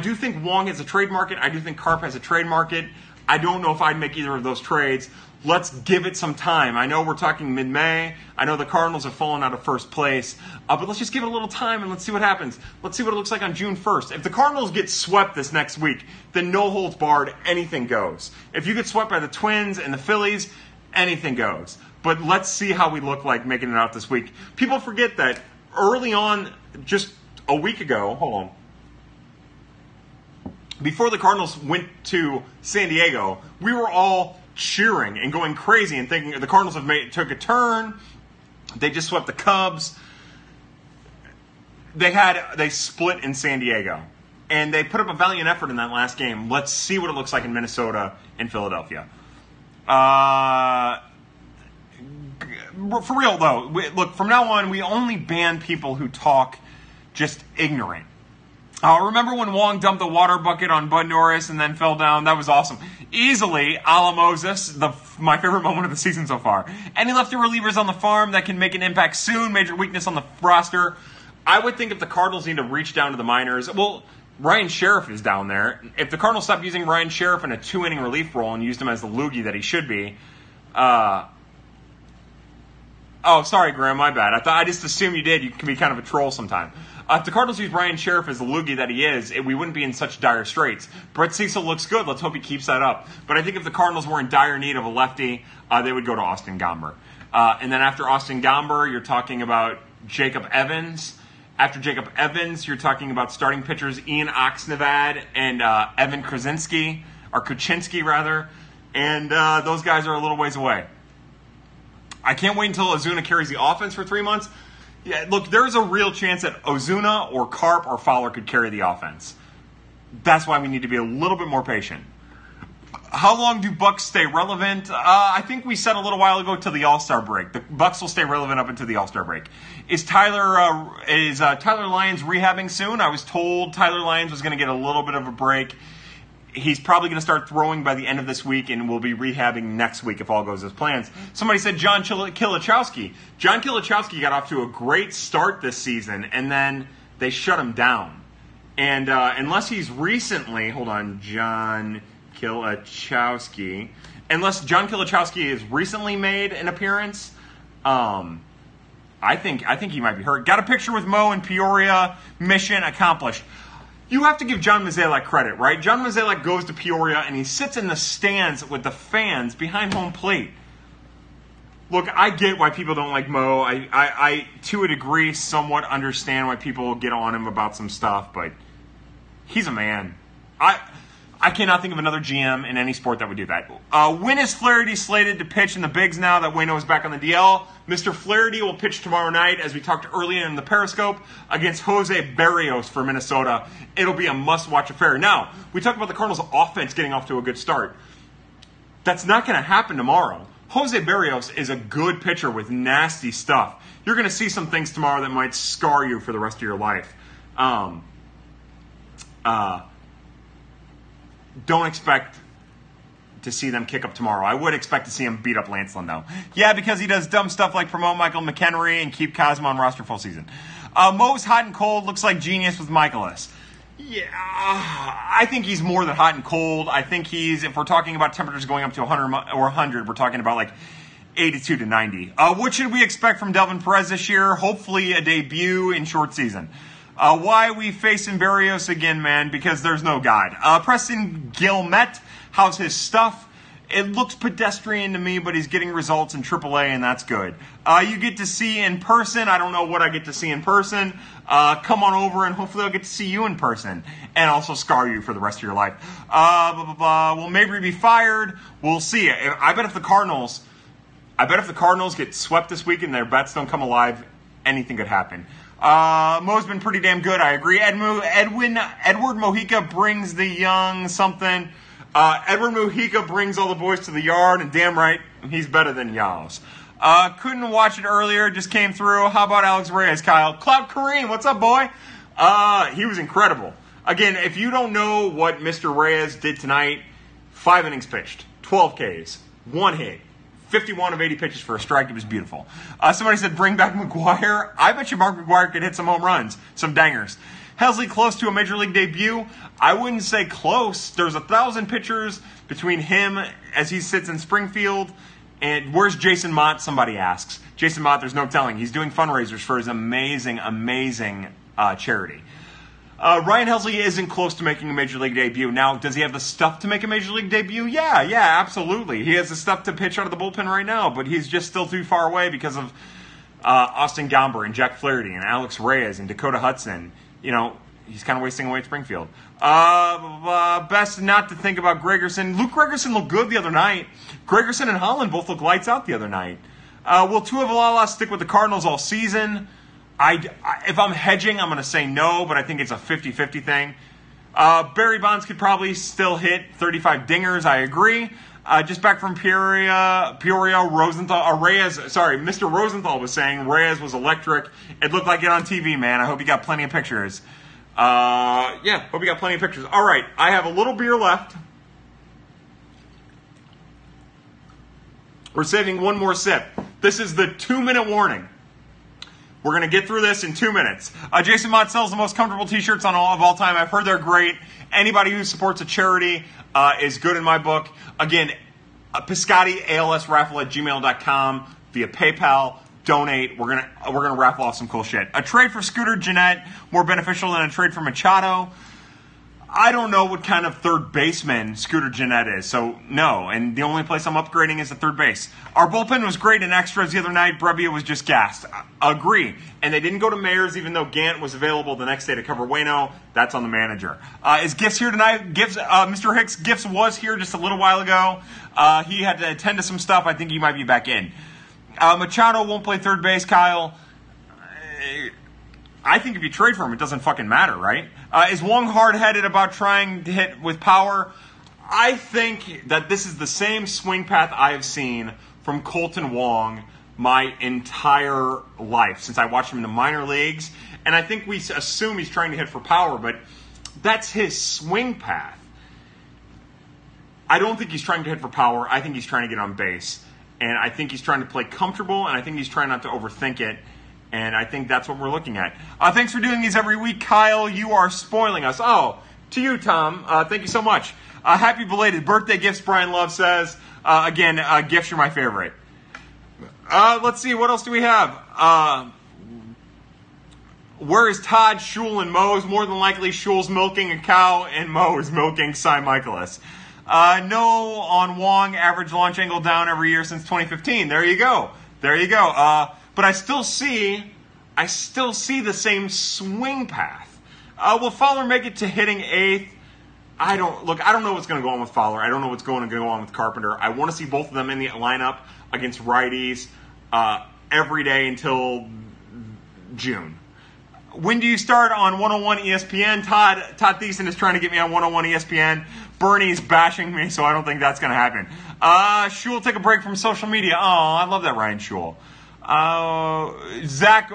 do think Wong has a trade market. I do think Carp has a trade market. I don't know if I'd make either of those trades. Let's give it some time. I know we're talking mid-May. I know the Cardinals have fallen out of first place. But let's just give it a little time and let's see what happens. Let's see what it looks like on June 1st. If the Cardinals get swept this next week, then no holds barred, anything goes. If you get swept by the Twins and the Phillies, anything goes. But let's see how we look like making it out this week. People forget that early on, just a week ago, hold on, before the Cardinals went to San Diego, we were all cheering and going crazy and thinking the Cardinals took a turn. They just swept the Cubs. They split in San Diego, and they put up a valiant effort in that last game. Let's see what it looks like in Minnesota and Philadelphia. For real though, look, from now on we only ban people who talk just ignorant. Remember when Wong dumped the water bucket on Bud Norris and then fell down? That was awesome. Easily, a la Moses, my favorite moment of the season so far. Any lefty relievers on the farm that can make an impact soon? Major weakness on the roster. I would think if the Cardinals need to reach down to the minors, well, Ryan Sheriff is down there. If the Cardinals stopped using Ryan Sheriff in a 2-inning relief role and used him as the loogie that he should be, oh, sorry, Graham, my bad. I just assumed you did. You can be kind of a troll sometime. If the Cardinals use Ryan Sheriff as the loogie that he is, we wouldn't be in such dire straits. Brett Cecil looks good. Let's hope he keeps that up. But I think if the Cardinals were in dire need of a lefty, they would go to Austin Gomber. And then after Austin Gomber, you're talking about Jacob Evans. After Jacob Evans, you're talking about starting pitchers Ian Oxnavad and Evan Krasinski, or Kuczynski rather. And those guys are a little ways away. I can't wait until Ozuna carries the offense for 3 months. Yeah, look, there's a real chance that Ozuna or Carp or Fowler could carry the offense. That's why we need to be a little bit more patient. How long do Bucks stay relevant? I think we said a little while ago till the All-Star break. The Bucks will stay relevant up until the All-Star break. Is Tyler Lyons rehabbing soon? I was told Tyler Lyons was going to get a little bit of a break. He's probably going to start throwing by the end of this week and will be rehabbing next week if all goes as planned. Somebody said John Kilichowski. John Kilichowski got off to a great start this season, and then they shut him down. And unless he's recently, John Kilichowski, unless John Kilichowski has recently made an appearance, I think he might be hurt. Got a picture with Mo in Peoria. Mission accomplished. You have to give John Mozeliak credit, right? John Mozeliak goes to Peoria and he sits in the stands with the fans behind home plate. Look, I get why people don't like Mo. I to a degree, somewhat understand why people get on him about some stuff, but he's a man. I cannot think of another GM in any sport that would do that. When is Flaherty slated to pitch in the bigs now that Waino is back on the DL? Mr. Flaherty will pitch tomorrow night, as we talked earlier in the Periscope, against Jose Berrios for Minnesota. It'll be a must-watch affair. Now, we talk about the Cardinals' offense getting off to a good start. That's not going to happen tomorrow. Jose Berrios is a good pitcher with nasty stuff. You're going to see some things tomorrow that might scar you for the rest of your life. Don't expect to see them kick up tomorrow. I would expect to see him beat up Lance Lynn, though. Yeah, because he does dumb stuff like promote Michael McHenry and keep Cosmo on roster full season. Mo's hot and cold, looks like genius with Michaelis. Yeah, I think he's more than hot and cold. I think if we're talking about temperatures going up to 100 or 100, we're talking about like 82 to 90. What should we expect from Delvin Perez this year? Hopefully a debut in short season. Why we facing Berrios again, man? Because there's no God. Preston Gilmet, how's his stuff? It looks pedestrian to me, but he's getting results in AAA, and that's good. You get to see in person. I don't know what I get to see in person. Come on over, and hopefully I'll get to see you in person, and also scar you for the rest of your life. Will Mabry be fired? We'll see. I bet if the Cardinals get swept this week and their bets don't come alive, anything could happen. Mo's been pretty damn good, I agree. Edward Mojica brings the young something. Edward Mojica brings all the boys to the yard, and damn right, he's better than Yaos. Couldn't watch it earlier, just came through. How about Alex Reyes, Kyle? Cloud Kareem, what's up, boy? He was incredible. Again, if you don't know what Mr. Reyes did tonight, 5 innings pitched, 12 Ks, 1 hit, 51 of 80 pitches for a strike. It was beautiful. Somebody said, bring back McGwire. I bet you Mark McGwire could hit some home runs, some dangers. Helsley close to a major league debut? I wouldn't say close. There's 1,000 pitchers between him as he sits in Springfield. And where's Jason Mott? Somebody asks. Jason Mott, there's no telling. He's doing fundraisers for his amazing charity. Ryan Helsley isn't close to making a major league debut. Now, does he have the stuff to make a major league debut? Yeah, absolutely. He has the stuff to pitch out of the bullpen right now, but he's just still too far away because of Austin Gomber and Jack Flaherty and Alex Reyes and Dakota Hudson. You know, he's kind of wasting away at Springfield. Best not to think about Gregerson. Luke Gregerson looked good the other night. Gregerson and Holland both looked lights out the other night. Will Tuivailala stick with the Cardinals all season? If I'm hedging, I'm going to say no, but I think it's a 50-50 thing. Barry Bonds could probably still hit 35 dingers. I agree. Just back from Peoria, Mr. Rosenthal was saying Reyes was electric. It looked like it on TV, man. I hope you got plenty of pictures. Hope you got plenty of pictures. All right, I have a little beer left. We're saving one more sip. This is the 2-minute warning. We're going to get through this in 2 minutes. Jason Mott sells the most comfortable T-shirts of all time. I've heard they're great. Anybody who supports a charity is good in my book. Again, Piscotti, alsraffle@gmail.com via PayPal. Donate. We're gonna raffle off some cool shit. A trade for Scooter Gennett more beneficial than a trade for Machado. I don't know what kind of third baseman Scooter Gennett is, so no. And the only place I'm upgrading is at third base. Our bullpen was great in extras the other night. Brebbia was just gassed. Agree. And they didn't go to Mayers, even though Gant was available the next day to cover Waino. That's on the manager. Is Gifts here tonight? Mr. Hicks, Gifts was here just a little while ago. He had to attend to some stuff. I think he might be back in. Machado won't play third base, Kyle. I think if you trade for him, it doesn't fucking matter, right? Is Wong hard-headed about trying to hit with power? I think that this is the same swing path I have seen from Colton Wong my entire life, since I watched him in the minor leagues. And I think we assume he's trying to hit for power, but that's his swing path. I don't think he's trying to hit for power. I think he's trying to get on base. And I think he's trying to play comfortable, and I think he's trying not to overthink it. And I think that's what we're looking at. Thanks for doing these every week, Kyle. You are spoiling us. Oh, to you, Tom. Thank you so much. Happy belated birthday gifts, Brian Love says. Again, gifts are my favorite. Let's see. What else do we have? Where is Todd, Shul, and Mose? More than likely, Shul's milking a cow, and Mo is milking Cy Michaelis. No on Wong. Average launch angle down every year since 2015. There you go. But I still see the same swing path. Will Fowler make it to hitting eighth? I don't know what's going to go on with Fowler. I don't know what's going to go on with Carpenter. I want to see both of them in the lineup against righties every day until June. When do you start on 101 ESPN? Todd Thiessen is trying to get me on 101 ESPN. Bernie's bashing me, so I don't think that's going to happen. Shul, take a break from social media. Oh, I love that, Ryan Shul. Zach,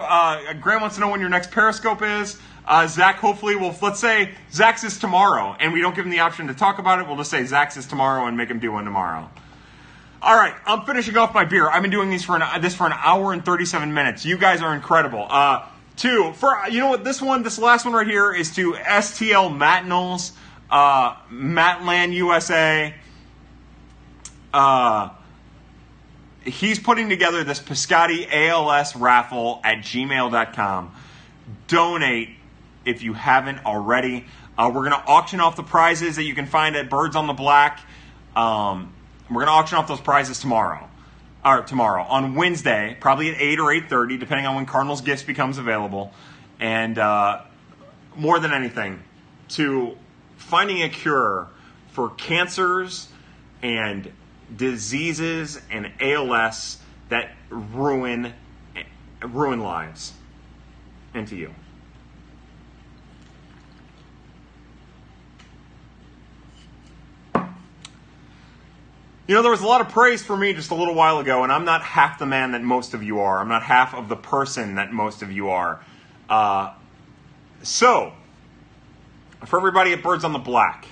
Graham wants to know when your next Periscope is. Zach, hopefully, let's say Zach's is tomorrow, and we don't give him the option to talk about it. We'll just say Zach's is tomorrow and make him do one tomorrow. All right, I'm finishing off my beer. I've been doing this for an hour and 37 minutes. You guys are incredible. You know what? This last one right here is to STL Matinals, Matland USA. He's putting together this Piscotti ALS raffle at gmail.com. Donate if you haven't already. We're going to auction off the prizes that you can find at Birds on the Black. We're going to auction off those prizes tomorrow. On Wednesday, probably at 8 or 8:30, depending on when Cardinals Gifts becomes available. And more than anything, to finding a cure for cancers and diseases and ALS that ruin lives. And to you. You know, there was a lot of praise for me just a little while ago, and I'm not half the man that most of you are. I'm not half of the person that most of you are. So, for everybody at Birds on the Black,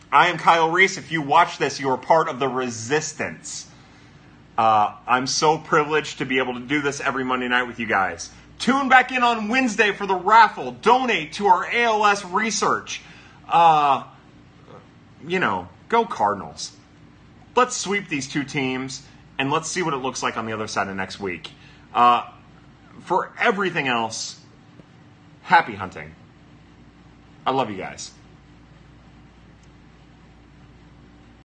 I am Kyle Reis. If you watch this, you are part of the resistance. I'm so privileged to be able to do this every Monday night with you guys. Tune back in on Wednesday for the raffle. Donate to our ALS research. Go Cardinals. Let's sweep these two teams, and let's see what it looks like on the other side of next week. For everything else, happy hunting. I love you guys.